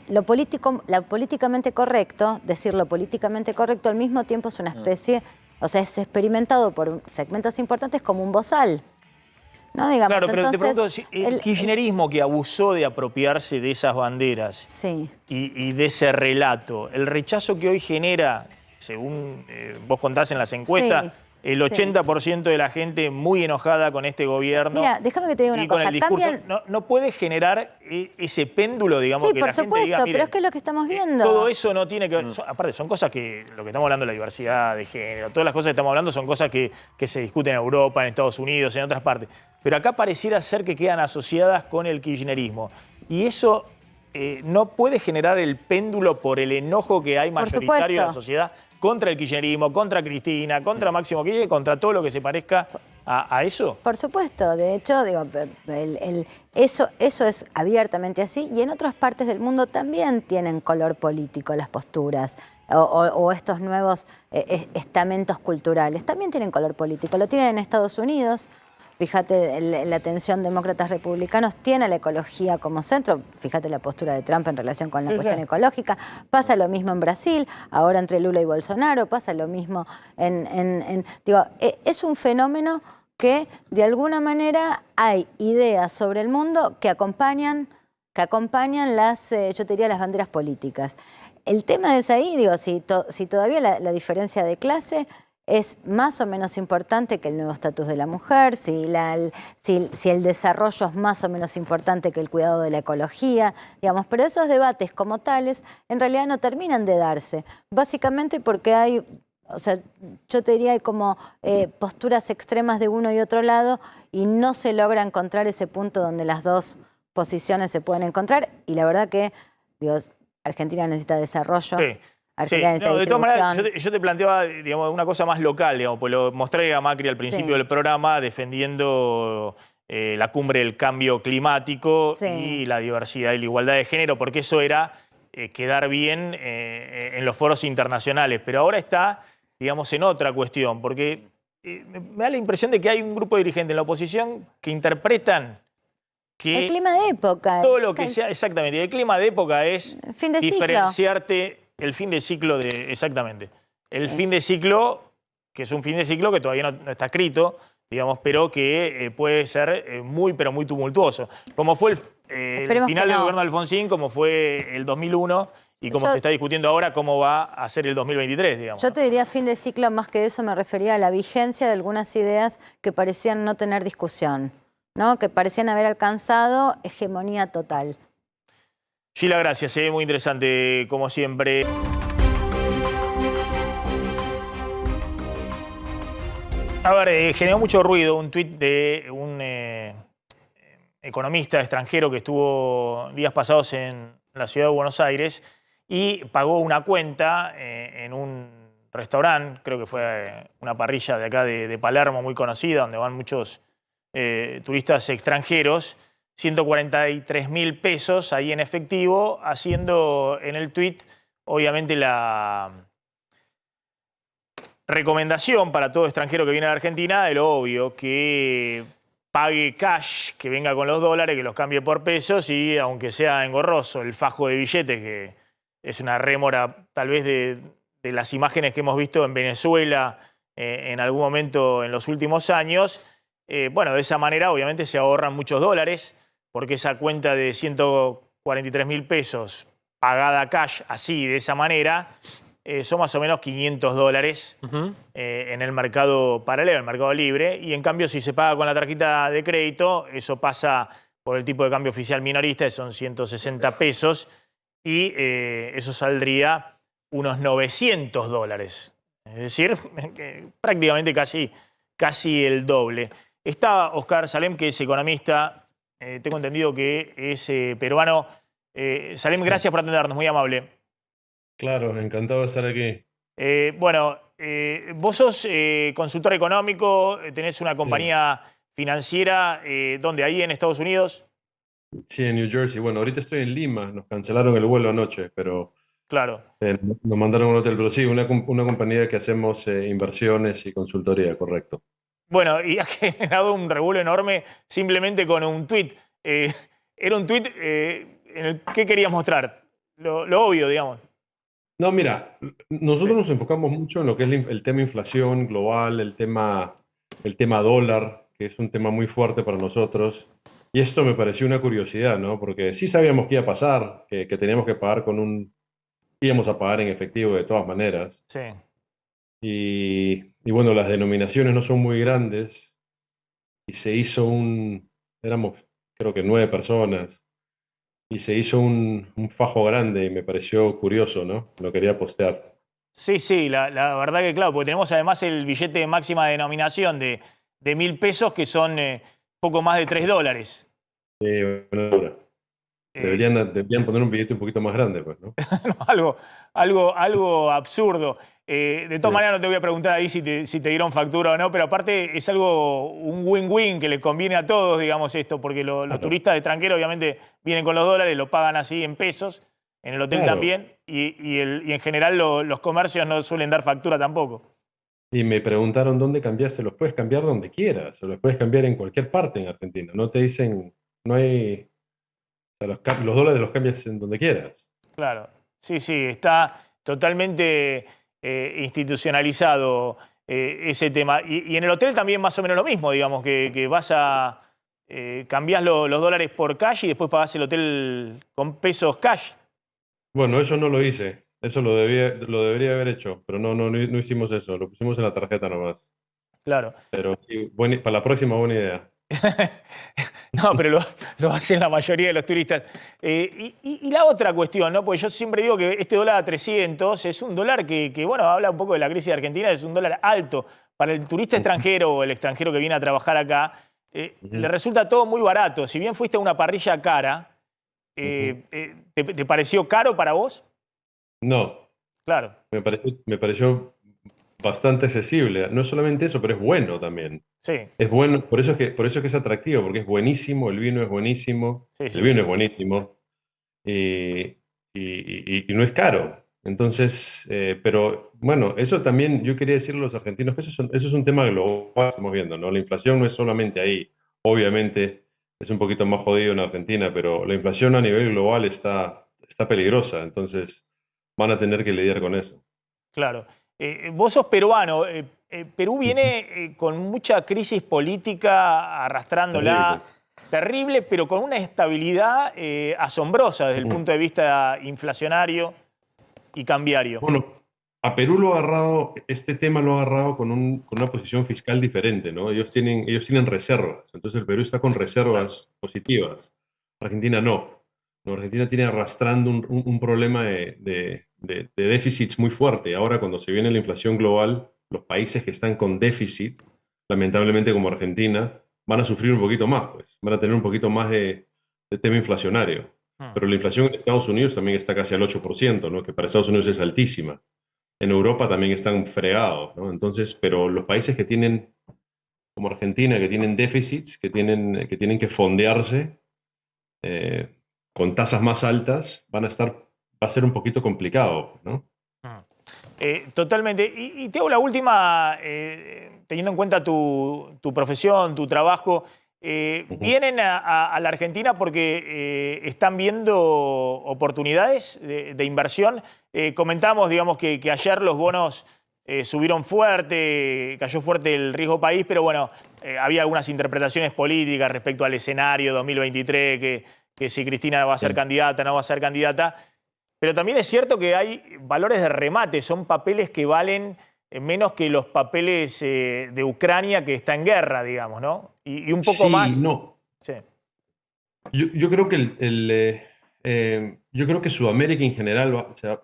S4: lo políticamente correcto, decir lo políticamente correcto al mismo tiempo es una especie... O sea, es experimentado por segmentos importantes como un bozal, ¿no? Digamos,
S1: claro, pero
S4: entonces,
S1: te pregunto, el kirchnerismo que abusó de apropiarse de esas banderas,
S4: sí,
S1: y de ese relato, el rechazo que hoy genera, según vos contás en las encuestas, sí, el 80% de la gente muy enojada con este gobierno.
S4: Mira, déjame que te diga una cosa.
S1: Con el discurso, no puede generar ese péndulo, digamos,
S4: sí,
S1: que
S4: por
S1: la
S4: supuesto,
S1: gente diga,
S4: pero es que es lo que estamos viendo.
S1: Todo eso no tiene que ver. Aparte, son cosas que, lo que estamos hablando de la diversidad de género, todas las cosas que estamos hablando son cosas que se discuten en Europa, en Estados Unidos, en otras partes. Pero acá pareciera ser que quedan asociadas con el kirchnerismo. Y eso no puede generar el péndulo por el enojo que hay mayoritario de la sociedad contra el kirchnerismo, contra Cristina, contra Máximo Kirchner, contra todo lo que se parezca a eso.
S4: Por supuesto, de hecho, digo, eso es abiertamente así, y en otras partes del mundo también tienen color político las posturas, o estos nuevos estamentos culturales, también tienen color político. Lo tienen en Estados Unidos. Fíjate, la tensión demócratas-republicanos tiene a la ecología como centro. Fíjate la postura de Trump en relación con la cuestión ecológica. Pasa lo mismo en Brasil, ahora entre Lula y Bolsonaro. Pasa lo mismo digo, es un fenómeno que de alguna manera hay ideas sobre el mundo que acompañan las, yo te diría, las banderas políticas. el tema es ahí, digo, si todavía la diferencia de clase es más o menos importante que el nuevo estatus de la mujer, si el desarrollo es más o menos importante que el cuidado de la ecología, digamos, pero esos debates como tales en realidad no terminan de darse, básicamente porque hay, o sea, yo te diría hay como posturas extremas de uno y otro lado y no se logra encontrar ese punto donde las dos posiciones se pueden encontrar y la verdad que, digo, Argentina necesita desarrollo.
S1: Sí.
S4: Argentina necesita
S1: De todas maneras,
S4: distribución.
S1: yo te planteaba, digamos, una cosa más local, digamos, pues lo mostré a Macri al principio del programa defendiendo la cumbre del cambio climático y la diversidad y la igualdad de género, porque eso era quedar bien en los foros internacionales. Pero ahora está, digamos, en otra cuestión, porque me da la impresión de que hay un grupo de dirigentes en la oposición que interpretan que
S4: el clima de época.
S1: Todo lo que sea, exactamente, el clima de época es
S4: fin de
S1: diferenciarte el fin de ciclo de, exactamente, el fin de ciclo, que es un fin de ciclo que todavía no está escrito, digamos, pero que puede ser muy, pero muy tumultuoso. Como fue el final del gobierno de Alfonsín, como fue el 2001 y como se está discutiendo ahora cómo va a ser el 2023, digamos.
S4: Yo te diría fin de ciclo, más que eso me refería a la vigencia de algunas ideas que parecían no tener discusión, ¿no? Que parecían haber alcanzado hegemonía total.
S1: Gila, gracias, muy interesante como siempre. A ver, generó mucho ruido un tuit de un economista extranjero que estuvo días pasados en la ciudad de Buenos Aires y pagó una cuenta en un restaurante, creo que fue una parrilla de acá de Palermo muy conocida, donde van muchos turistas extranjeros, 143.000 pesos ahí en efectivo, haciendo en el tuit, obviamente, la recomendación para todo extranjero que viene a la Argentina de lo obvio, que pague cash, que venga con los dólares, que los cambie por pesos y, aunque sea engorroso, el fajo de billetes, que es una rémora tal vez de las imágenes que hemos visto en Venezuela en algún momento en los últimos años, bueno, de esa manera obviamente se ahorran muchos dólares, porque esa cuenta de 143.000 pesos pagada cash así, de esa manera, son más o menos 500 dólares en el mercado paralelo, el mercado libre. Y en cambio, si se paga con la tarjeta de crédito, eso pasa por el tipo de cambio oficial minorista, que son 160 pesos, y eso saldría unos 900 dólares. Es decir, prácticamente casi el doble. Está Oscar Salem, que es economista. Tengo entendido que es peruano. Salem, gracias por atendernos, muy amable.
S17: Claro, encantado de estar aquí.
S1: Bueno, vos sos consultor económico, tenés una compañía financiera, ¿dónde? ¿Ahí en Estados Unidos?
S17: Sí, en New Jersey. Bueno, ahorita estoy en Lima, nos cancelaron el vuelo anoche, pero
S1: claro.
S17: Nos mandaron a un hotel, pero sí, una compañía que hacemos inversiones y consultoría, correcto.
S1: Bueno, y ha generado un revuelo enorme simplemente con un tuit. Era un tuit en el que querías mostrar, lo obvio, digamos.
S17: No, mira, nosotros nos enfocamos mucho en lo que es el tema inflación global, el tema dólar, que es un tema muy fuerte para nosotros. Y esto me pareció una curiosidad, ¿no? Porque sí sabíamos que iba a pasar, que teníamos que pagar íbamos a pagar en efectivo de todas maneras.
S1: Sí.
S17: Y bueno, las denominaciones no son muy grandes. Y se hizo éramos creo que 9 personas. Y se hizo un fajo grande y me pareció curioso, ¿no? Lo quería postear.
S1: Sí, la verdad que claro, porque tenemos además el billete de máxima denominación de 1.000 pesos, que son poco más de 3 dólares.
S17: Bueno, deberían poner un billete un poquito más grande, pues, ¿no?
S1: No, algo absurdo. De todas maneras, no te voy a preguntar ahí si te dieron factura o no, pero aparte es un win-win que les conviene a todos, digamos, esto, porque los turistas extranjeros obviamente vienen con los dólares, lo pagan así en pesos, en el hotel también, y en general los comercios no suelen dar factura tampoco.
S17: Y me preguntaron dónde cambiaste, los puedes cambiar donde quieras, o los puedes cambiar en cualquier parte en Argentina. No te dicen, no hay... O sea, los dólares los cambias en donde quieras.
S1: Claro, sí, está totalmente institucionalizado ese tema. Y en el hotel también más o menos lo mismo, digamos, que vas a... cambiás los dólares por cash y después pagás el hotel con pesos cash.
S17: Bueno, eso no lo hice. Eso lo debería haber hecho, pero no hicimos eso, lo pusimos en la tarjeta nomás.
S1: Claro.
S17: Pero sí, para la próxima, buena idea.
S1: No, pero lo hacen la mayoría de los turistas. Y la otra cuestión, ¿no? Porque yo siempre digo que este dólar a 300 es un dólar que, bueno, habla un poco de la crisis de Argentina, es un dólar alto. Para el turista extranjero o el extranjero que viene a trabajar acá, le resulta todo muy barato. Si bien fuiste a una parrilla cara, ¿te pareció caro para vos?
S17: No.
S1: Claro.
S17: Me pareció bastante accesible. No es solamente eso, pero es bueno también.
S1: Sí.
S17: Es bueno, por eso es que es atractivo, porque es buenísimo, el vino es buenísimo,
S1: Sí, sí.
S17: el vino es buenísimo y no es caro. Entonces, pero bueno, eso también yo quería decirle a los argentinos que eso es un tema global que estamos viendo, ¿no? La inflación no es solamente ahí. Obviamente es un poquito más jodido en Argentina, pero la inflación a nivel global está peligrosa. Entonces van a tener que lidiar con eso.
S1: Claro. Vos sos peruano. Perú viene con mucha crisis política arrastrándola. Terrible, pero con una estabilidad asombrosa desde el punto de vista inflacionario y cambiario.
S17: Bueno, a Perú este tema lo ha agarrado con una posición fiscal diferente, ¿no? Ellos tienen reservas, entonces el Perú está con reservas positivas. Argentina no. Argentina tiene arrastrando un problema de déficits muy fuerte. Ahora, cuando se viene la inflación global, los países que están con déficit, lamentablemente como Argentina, van a sufrir un poquito más, pues. Van a tener un poquito más de tema inflacionario. Pero la inflación en Estados Unidos también está casi al 8%, ¿no? Que para Estados Unidos es altísima. En Europa también están fregados, ¿no? Entonces, pero los países que tienen, como Argentina, que tienen déficits, que tienen que fondearse con tasas más altas, va a ser un poquito complicado, ¿no?
S1: Totalmente. Y te hago la última, teniendo en cuenta tu profesión, tu trabajo. Vienen a la Argentina porque están viendo oportunidades de inversión. Comentamos, digamos, que ayer los bonos subieron fuerte, cayó fuerte el riesgo país, pero bueno, había algunas interpretaciones políticas respecto al escenario 2023, que si Cristina va a ser candidata, no va a ser candidata. Pero también es cierto que hay valores de remate, son papeles que valen menos que los papeles de Ucrania, que está en guerra, digamos, ¿no? Y un poco más.
S17: No.
S1: Sí.
S17: Yo creo que yo creo que Sudamérica en general, o sea,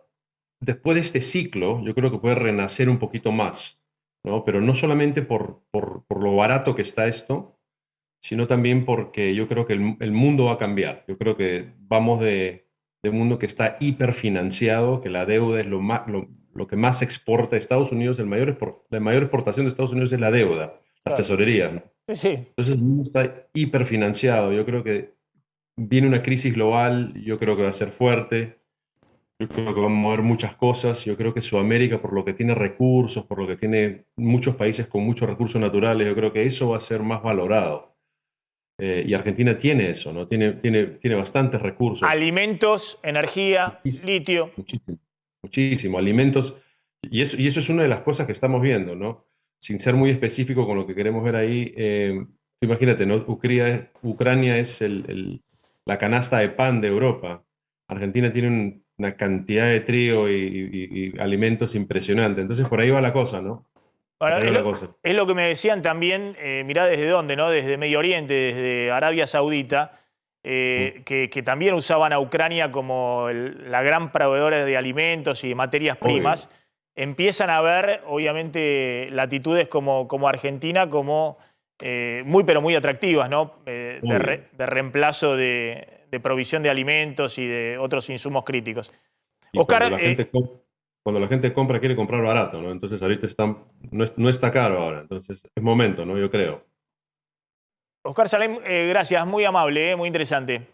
S17: después de este ciclo, yo creo que puede renacer un poquito más, ¿no? Pero no solamente por lo barato que está esto, sino también porque yo creo que el mundo va a cambiar. Yo creo que vamos de un mundo que está hiperfinanciado, que la deuda es lo que más exporta Estados Unidos. La mayor exportación de Estados Unidos es la deuda, las tesorerías, ¿no?
S1: Sí.
S17: Entonces el mundo está hiperfinanciado. Yo creo que viene una crisis global, yo creo que va a ser fuerte. Yo creo que va a mover muchas cosas. Yo creo que Sudamérica, por lo que tiene recursos, por lo que tiene muchos países con muchos recursos naturales, yo creo que eso va a ser más valorado. Y Argentina tiene eso, ¿no? Tiene bastantes recursos.
S1: Alimentos, energía, litio.
S17: Muchísimo. Alimentos. Y eso es una de las cosas que estamos viendo, ¿no? Sin ser muy específico con lo que queremos ver ahí. Imagínate, ¿no? Ucrania es la canasta de pan de Europa. Argentina tiene una cantidad de trigo y alimentos impresionante. Entonces por ahí va la cosa, ¿no?
S1: Bueno, es lo que me decían también, mirá desde dónde, ¿no? Desde Medio Oriente, desde Arabia Saudita, que también usaban a Ucrania como la gran proveedora de alimentos y de materias primas. Empiezan a ver, obviamente, latitudes como Argentina como muy, pero muy atractivas, ¿no? De reemplazo de provisión de alimentos y de otros insumos críticos.
S17: Y Oscar, cuando la gente compra, quiere comprar barato, ¿no? Entonces ahorita no está caro ahora, entonces es momento, ¿no? Yo creo.
S1: Oscar Salem, gracias, muy amable, muy interesante.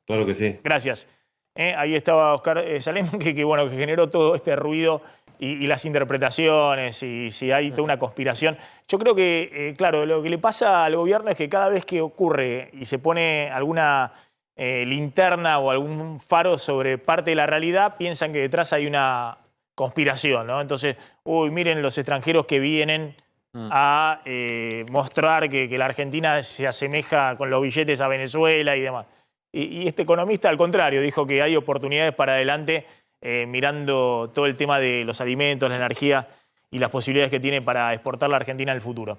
S17: Claro que sí.
S1: Gracias. Ahí estaba Oscar Salem, que generó todo este ruido y las interpretaciones, y si hay toda una conspiración. Yo creo que, claro, lo que le pasa al gobierno es que cada vez que ocurre y se pone alguna linterna o algún faro sobre parte de la realidad, piensan que detrás hay una conspiración, ¿no? Entonces, miren los extranjeros que vienen a mostrar que la Argentina se asemeja con los billetes a Venezuela y demás. Y este economista, al contrario, dijo que hay oportunidades para adelante mirando todo el tema de los alimentos, la energía y las posibilidades que tiene para exportar la Argentina en el futuro.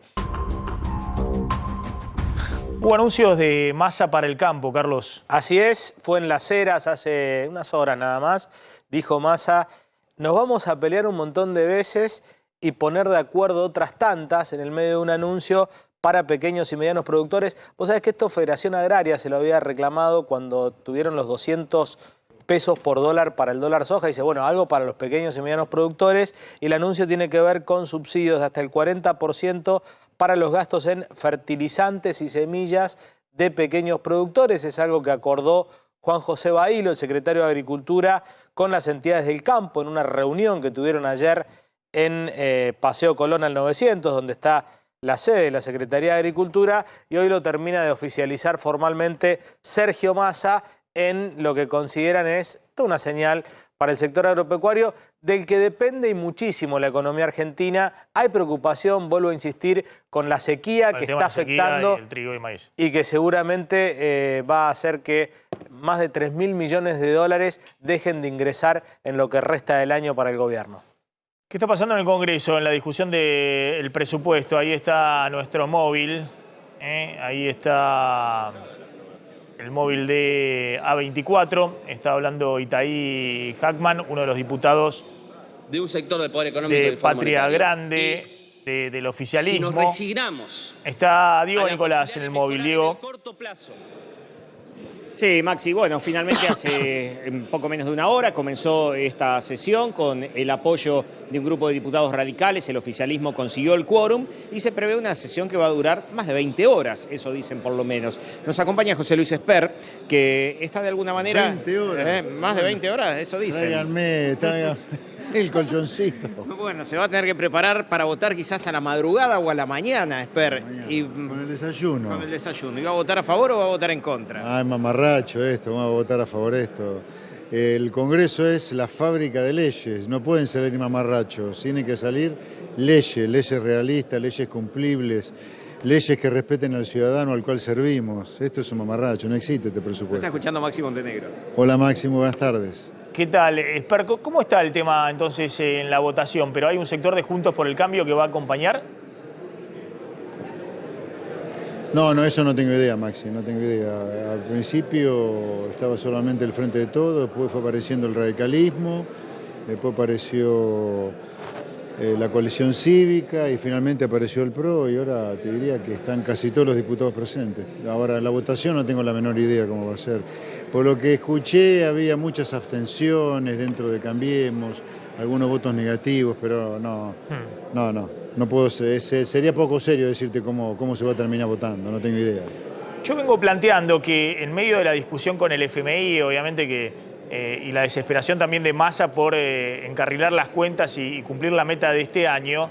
S1: Hubo anuncios de Massa para el campo, Carlos.
S3: Así es, fue en Las Heras hace unas horas nada más. Dijo Massa, nos vamos a pelear un montón de veces y poner de acuerdo otras tantas en el medio de un anuncio para pequeños y medianos productores. Vos sabés que esto Federación Agraria se lo había reclamado cuando tuvieron los 200 pesos por dólar para el dólar soja. Dice, bueno, algo para los pequeños y medianos productores. Y el anuncio tiene que ver con subsidios de hasta el 40% para los gastos en fertilizantes y semillas de pequeños productores. Es algo que acordó Juan José Bailo, el secretario de Agricultura, con las entidades del campo en una reunión que tuvieron ayer en Paseo Colón al 900, donde está la sede de la Secretaría de Agricultura, y hoy lo termina de oficializar formalmente Sergio Massa en lo que consideran es toda una señal para el sector agropecuario del que depende y muchísimo la economía argentina. Hay preocupación, vuelvo a insistir, con la sequía que está afectando y que seguramente va a hacer que más de 3.000 millones de dólares dejen de ingresar en lo que resta del año para el gobierno.
S1: ¿Qué está pasando en el Congreso, en la discusión del presupuesto? Ahí está nuestro móvil, ahí está el móvil de A24, está hablando Itaí Hackman, uno de los diputados
S18: de un sector del poder económico
S1: de Patria Grande, del oficialismo.
S18: Si nos resignamos,
S1: está Diego Nicolás en el móvil. Diego.
S5: Sí, Maxi, bueno, finalmente hace un poco menos de una hora comenzó esta sesión con el apoyo de un grupo de diputados radicales. El oficialismo consiguió el quórum y se prevé una sesión que va a durar más de 20 horas, eso dicen por lo menos. Nos acompaña José Luis Esper, que está de alguna manera...
S19: 20 horas.
S5: Más de 20 horas, eso dicen.
S19: Tráiganme el colchoncito.
S5: Bueno, se va a tener que preparar para votar quizás a la madrugada o a la mañana, Esper.
S19: Con el desayuno.
S5: Con el desayuno. ¿Y va a votar a favor o va a votar en contra?
S19: Es mamarracho esto, vamos a votar a favor de esto. El Congreso es la fábrica de leyes, no pueden salir mamarrachos, tienen que salir leyes realistas, leyes cumplibles, leyes que respeten al ciudadano al cual servimos. Esto es un mamarracho, no existe este presupuesto.
S5: Está escuchando Máximo Montenegro.
S19: Hola Máximo, buenas tardes.
S1: ¿Qué tal, Esper? ¿Cómo está el tema entonces en la votación? ¿Pero hay un sector de Juntos por el Cambio que va a acompañar?
S19: No, eso no tengo idea, Maxi, no tengo idea. Al principio estaba solamente el Frente de Todos, después fue apareciendo el radicalismo, después apareció la coalición cívica y finalmente apareció el PRO y ahora te diría que están casi todos los diputados presentes. Ahora, la votación no tengo la menor idea cómo va a ser. Por lo que escuché, había muchas abstenciones dentro de Cambiemos, algunos votos negativos, pero no puedo, sería poco serio decirte cómo se va a terminar votando, no tengo idea.
S1: Yo vengo planteando que en medio de la discusión con el FMI, obviamente que y la desesperación también de Massa por encarrilar las cuentas y cumplir la meta de este año,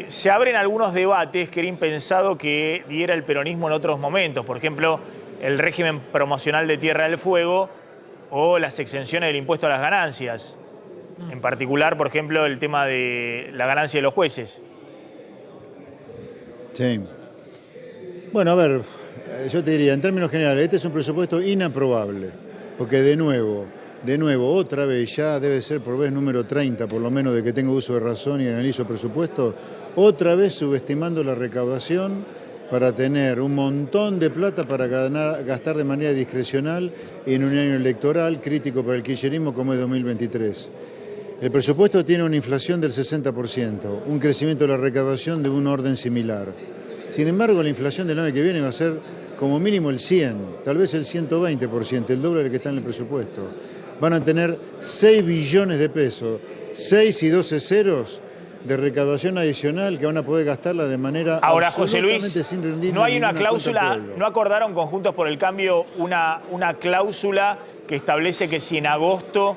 S1: se abren algunos debates que era impensado que diera el peronismo en otros momentos. Por ejemplo, el régimen promocional de Tierra del Fuego o las exenciones del impuesto a las ganancias. En particular, por ejemplo, el tema de la ganancia de los jueces.
S19: Sí. Bueno, a ver, yo te diría, en términos generales, este es un presupuesto inaprobable. Porque de nuevo, otra vez, ya debe ser por vez número 30, por lo menos, de que tengo uso de razón y analizo presupuesto, otra vez subestimando la recaudación para tener un montón de plata para gastar de manera discrecional en un año electoral crítico para el kirchnerismo como es 2023. El presupuesto tiene una inflación del 60%, un crecimiento de la recaudación de un orden similar. Sin embargo, la inflación del año que viene va a ser como mínimo el 100, tal vez el 120%, el doble del que está en el presupuesto. Van a tener 6 billones de pesos, 6 y 12 ceros de recaudación adicional que van a poder gastarla de manera
S1: ahora, José Luis,
S19: sin rendir
S1: no hay una cláusula, no acordaron con Juntos por el Cambio una cláusula que establece que si en agosto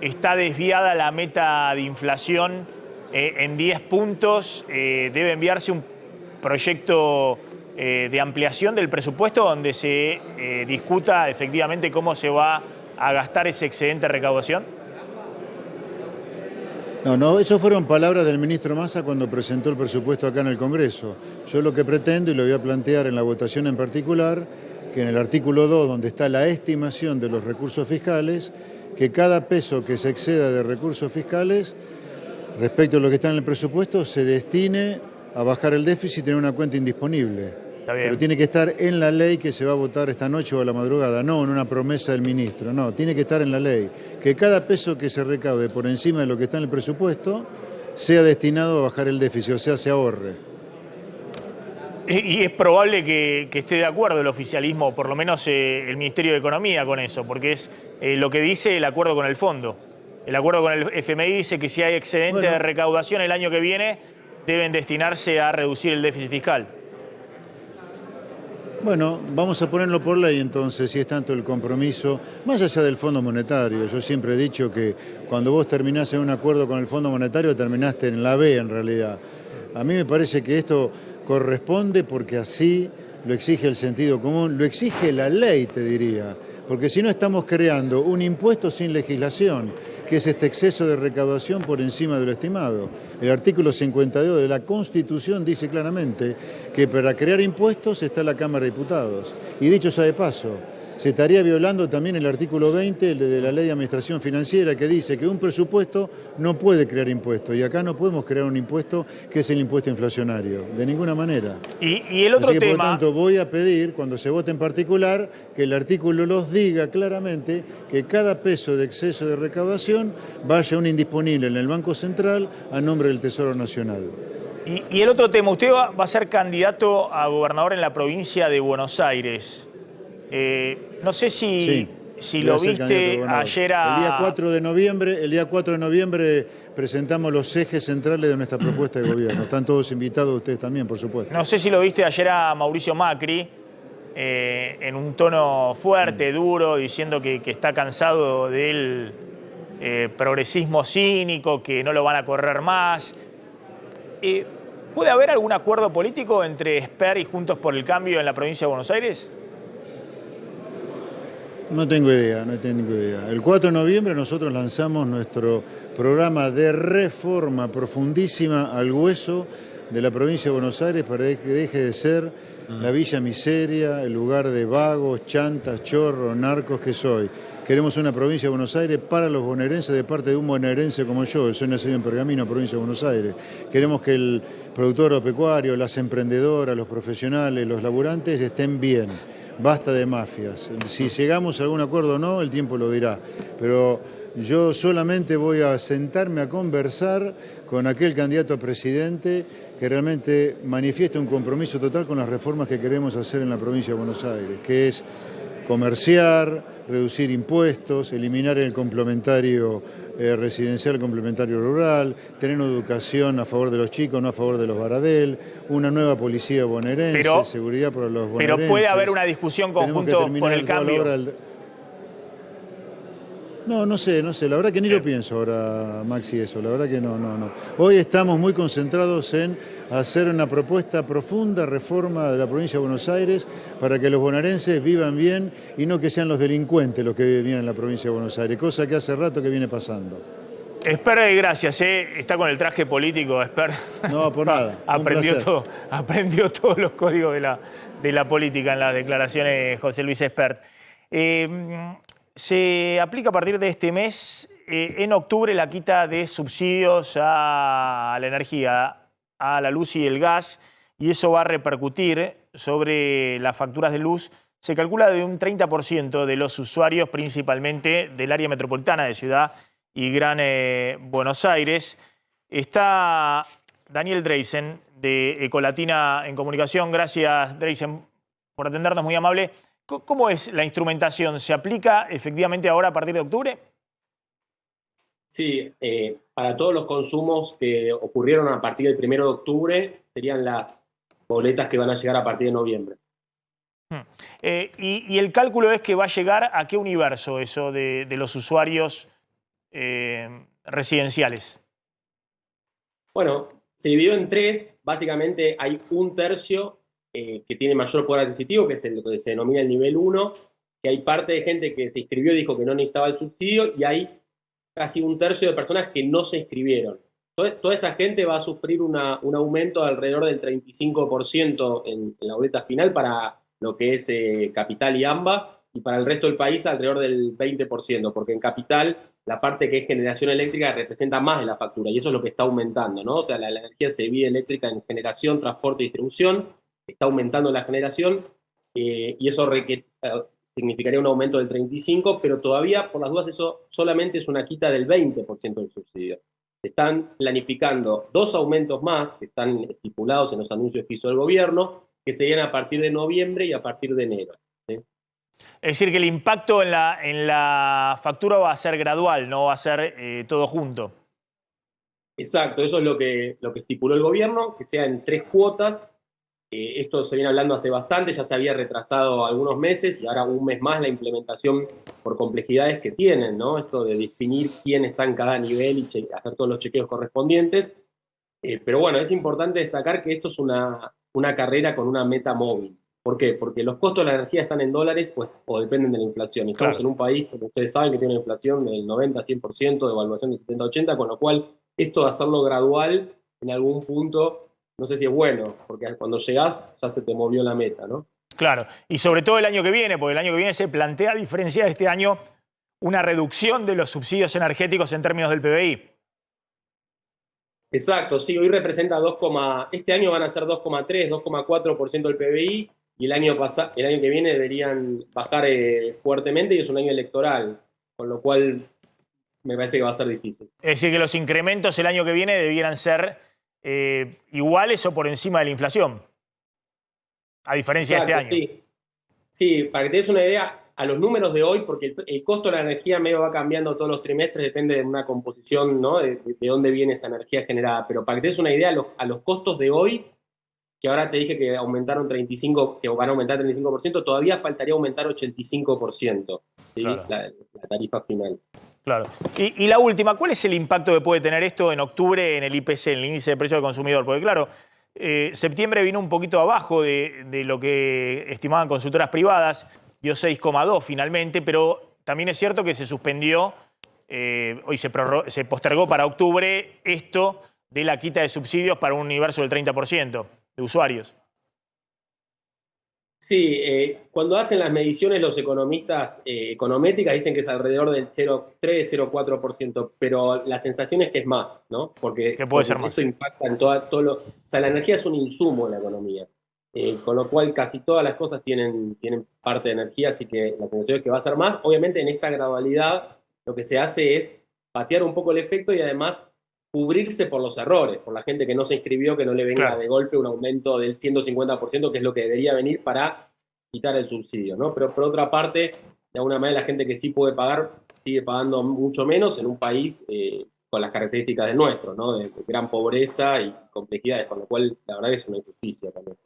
S1: está desviada la meta de inflación en 10 puntos, debe enviarse un proyecto de ampliación del presupuesto donde se discuta efectivamente cómo se va a gastar ese excedente de recaudación?
S19: No, eso fueron palabras del ministro Massa cuando presentó el presupuesto acá en el Congreso. Yo lo que pretendo, y lo voy a plantear en la votación en particular, que en el artículo 2, donde está la estimación de los recursos fiscales, que cada peso que se exceda de recursos fiscales respecto a lo que está en el presupuesto se destine a bajar el déficit y tener una cuenta indisponible. Pero tiene que estar en la ley que se va a votar esta noche o a la madrugada, no en una promesa del ministro, no, tiene que estar en la ley. Que cada peso que se recaude por encima de lo que está en el presupuesto sea destinado a bajar el déficit, o sea, se ahorre.
S1: Y es probable que esté de acuerdo el oficialismo, por lo menos el Ministerio de Economía con eso, porque es lo que dice el acuerdo con el fondo. El acuerdo con el FMI dice que si hay excedente de recaudación el año que viene, deben destinarse a reducir el déficit fiscal.
S19: Bueno, vamos a ponerlo por ley entonces, si es tanto el compromiso, más allá del Fondo Monetario. Yo siempre he dicho que cuando vos terminás en un acuerdo con el Fondo Monetario, terminaste en la B en realidad. A mí me parece que esto corresponde porque así lo exige el sentido común, lo exige la ley, te diría. Porque si no estamos creando un impuesto sin legislación, que es este exceso de recaudación por encima de lo estimado. El artículo 52 de la Constitución dice claramente que para crear impuestos está la Cámara de Diputados. Y dicho sea de paso, se estaría violando también el artículo 20 de la Ley de Administración Financiera, que dice que un presupuesto no puede crear impuestos. Y acá no podemos crear un impuesto que es el impuesto inflacionario, de ninguna manera.
S1: Y el otro
S19: Así que,
S1: tema...
S19: por lo tanto, voy a pedir, cuando se vote en particular, que el artículo los diga claramente que cada peso de exceso de recaudación vaya a un indisponible en el Banco Central a nombre del Tesoro Nacional.
S1: Y el otro tema, usted va a ser candidato a gobernador en la provincia de Buenos Aires. No sé si lo viste ayer
S19: El día 4 de noviembre presentamos los ejes centrales de nuestra propuesta de gobierno. Están todos invitados, ustedes también, por supuesto.
S1: No sé si lo viste ayer a Mauricio Macri en un tono fuerte, duro, diciendo que está cansado del progresismo cínico, que no lo van a correr más. ¿Puede haber algún acuerdo político entre Esper y Juntos por el Cambio en la provincia de Buenos Aires?
S19: No tengo idea, no tengo idea. El 4 de noviembre nosotros lanzamos nuestro programa de reforma profundísima al hueso de la provincia de Buenos Aires para que deje de ser la villa miseria, el lugar de vagos, chantas, chorros, narcos que soy. Queremos una provincia de Buenos Aires para los bonaerenses de parte de un bonaerense como yo soy nacido en Pergamino, provincia de Buenos Aires. Queremos que el productor agropecuario, las emprendedoras, los profesionales, los laburantes estén bien. Basta de mafias. Si llegamos a algún acuerdo o no, el tiempo lo dirá. Pero yo solamente voy a sentarme a conversar con aquel candidato a presidente que realmente manifieste un compromiso total con las reformas que queremos hacer en la provincia de Buenos Aires, que es comerciar, reducir impuestos, eliminar el complementario residencial, complementario rural, tener una educación a favor de los chicos, no a favor de los Baradel, una nueva policía bonaerense, seguridad para los bonaerenses.
S1: Pero puede haber una discusión conjunto por el cambio.
S19: No sé, la verdad que ni lo pienso ahora, Maxi, eso, la verdad que no. Hoy estamos muy concentrados en hacer una propuesta profunda, reforma de la provincia de Buenos Aires, para que los bonaerenses vivan bien y no que sean los delincuentes los que viven en la provincia de Buenos Aires, cosa que hace rato que viene pasando.
S1: Esper, gracias, está con el traje político, Esper.
S19: No, por nada.
S1: aprendió todos los códigos de la política en las declaraciones de José Luis Espert. Se aplica a partir de este mes, en octubre, la quita de subsidios a la energía, a la luz y el gas, y eso va a repercutir sobre las facturas de luz. Se calcula de un 30% de los usuarios, principalmente del área metropolitana de Ciudad y Gran Buenos Aires. Está Daniel Dreisen, de Ecolatina en comunicación. Gracias, Dreisen, por atendernos, muy amable. ¿Cómo es la instrumentación? ¿Se aplica efectivamente ahora a partir de octubre?
S20: Sí, para todos los consumos que ocurrieron a partir del 1 de octubre serían las boletas que van a llegar a partir de noviembre.
S1: Y el cálculo es que va a llegar a qué universo eso de los usuarios residenciales.
S20: Bueno, se dividió en tres. Básicamente hay un tercio que tiene mayor poder adquisitivo, que es lo que se denomina el nivel 1, que hay parte de gente que se inscribió y dijo que no necesitaba el subsidio, y hay casi un tercio de personas que no se inscribieron. Toda esa gente va a sufrir un aumento de alrededor del 35% en la boleta final para lo que es Capital y AMBA, y para el resto del país alrededor del 20%, porque en Capital la parte que es generación eléctrica representa más de la factura, y eso es lo que está aumentando, ¿no? O sea, la energía se divide eléctrica en generación, transporte y distribución, está aumentando la generación, y eso significaría un aumento del 35%, pero todavía, por las dudas, eso solamente es una quita del 20% del subsidio. Se están planificando 2 aumentos más, que están estipulados en los anuncios que hizo el gobierno, que serían a partir de noviembre y a partir de enero. ¿Sí?
S1: Es decir, que el impacto en la factura va a ser gradual, no va a ser todo junto.
S20: Exacto, eso es lo que estipuló el gobierno, que sea en 3 cuotas. Esto se viene hablando hace bastante, ya se había retrasado algunos meses y ahora un mes más la implementación por complejidades que tienen, ¿no? Esto de definir quién está en cada nivel y hacer todos los chequeos correspondientes. Pero bueno, es importante destacar que esto es una carrera con una meta móvil. ¿Por qué? Porque los costos de la energía están en dólares o dependen de la inflación. Y estamos en un país, como ustedes saben, que tiene una inflación del 90-100%, devaluación del 70-80%, con lo cual esto de hacerlo gradual en algún punto, no sé si es bueno, porque cuando llegás ya se te movió la meta, ¿no?
S1: Claro, y sobre todo el año que viene, porque el año que viene se plantea, a diferencia de este año, una reducción de los subsidios energéticos en términos del PBI.
S20: Exacto, sí, hoy representa este año van a ser 2,3, 2,4% del PBI, y el año que viene deberían bajar fuertemente, y es un año electoral, con lo cual me parece que va a ser difícil.
S1: Es decir, que los incrementos el año que viene debieran ser iguales o por encima de la inflación, a diferencia de este año.
S20: Sí. Sí, para que te des una idea, a los números de hoy, porque el costo de la energía medio va cambiando todos los trimestres, depende de una composición, ¿no? de dónde viene esa energía generada, pero para que te des una idea, a los costos de hoy, que ahora te dije que aumentaron 35%, que van a aumentar 35%, todavía faltaría aumentar 85%, ¿sí? Claro. La tarifa final.
S1: Claro. Y la última, ¿cuál es el impacto que puede tener esto en octubre en el IPC, en el índice de precio del consumidor? Porque claro, septiembre vino un poquito abajo de lo que estimaban consultoras privadas, dio 6,2 finalmente, pero también es cierto que se suspendió, hoy se postergó para octubre esto de la quita de subsidios para un universo del 30% de usuarios.
S20: Sí, cuando hacen las mediciones los economistas econométricas dicen que es alrededor del 0,3-0,4%, pero la sensación es que es más, ¿no? Porque
S1: puede ser más.
S20: Esto impacta en todo lo... O sea, la energía es un insumo en la economía, con lo cual casi todas las cosas tienen parte de energía, así que la sensación es que va a ser más. Obviamente en esta gradualidad lo que se hace es patear un poco el efecto y además cubrirse por los errores, por la gente que no se inscribió, que no le venga de golpe un aumento del 150%, que es lo que debería venir para quitar el subsidio, ¿no? Pero por otra parte, de alguna manera la gente que sí puede pagar, sigue pagando mucho menos en un país con las características del nuestro, ¿no? De gran pobreza y complejidades, con lo cual la verdad que es una injusticia también.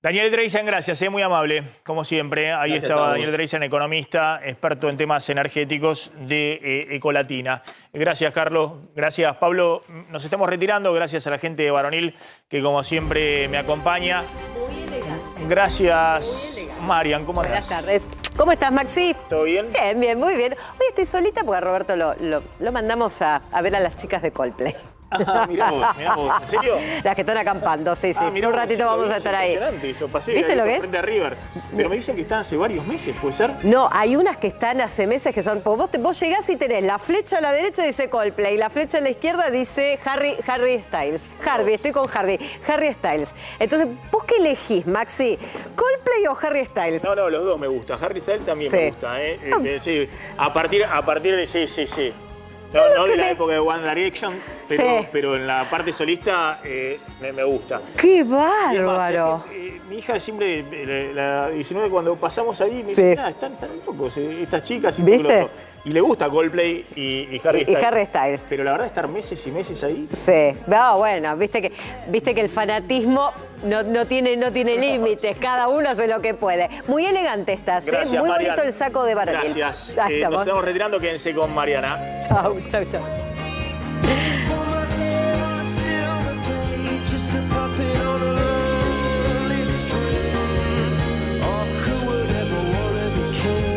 S1: Daniel Dreisen, gracias, muy amable, como siempre. Ahí gracias estaba Daniel Dreisen, economista, experto en temas energéticos de Ecolatina. Gracias, Carlos. Gracias, Pablo. Nos estamos retirando. Gracias a la gente de Varonil, que como siempre me acompaña.
S21: Muy elegante.
S1: Gracias, Marian. ¿Cómo andás?
S21: Buenas tardes. ¿Cómo estás, Maxi?
S1: ¿Todo bien?
S21: Bien, muy bien. Hoy estoy solita porque a Roberto lo mandamos a ver a las chicas de Coldplay.
S1: Ah, mirá vos, ¿en serio?
S21: Las que están acampando, sí. Un ratito vamos a estar ahí.
S1: Impresionante eso, pasé.
S21: ¿Viste lo que es?
S1: Frente a River. Pero me dicen que están hace varios meses, ¿puede ser?
S21: No, hay unas que están hace meses que son... Vos llegás y tenés la flecha a la derecha dice Coldplay, y la flecha a la izquierda dice Harry Styles. Estoy con Harry Styles. Entonces, ¿vos qué elegís, Maxi? ¿Coldplay o Harry Styles?
S1: No, los dos me gustan. Harry Styles también me gusta, Sí, a partir de sí. No de la época de One Direction, pero en la parte solista me gusta.
S21: ¡Qué bárbaro!
S1: Mi hija siempre, la 19, cuando pasamos ahí, me dice, están locos estas chicas.
S21: ¿Viste?
S1: Y le gusta Coldplay y Harry Styles.
S21: Y Harry Styles.
S1: Pero la verdad, estar meses y meses ahí.
S21: Sí. No, bueno, viste que el fanatismo no tiene límites. Cada uno hace lo que puede. Muy elegante estás,
S1: Gracias,
S21: muy
S1: Marian.
S21: bonito el saco de Varonil.
S1: Gracias. Nos estamos retirando. Quédense con Mariana.
S21: Chau.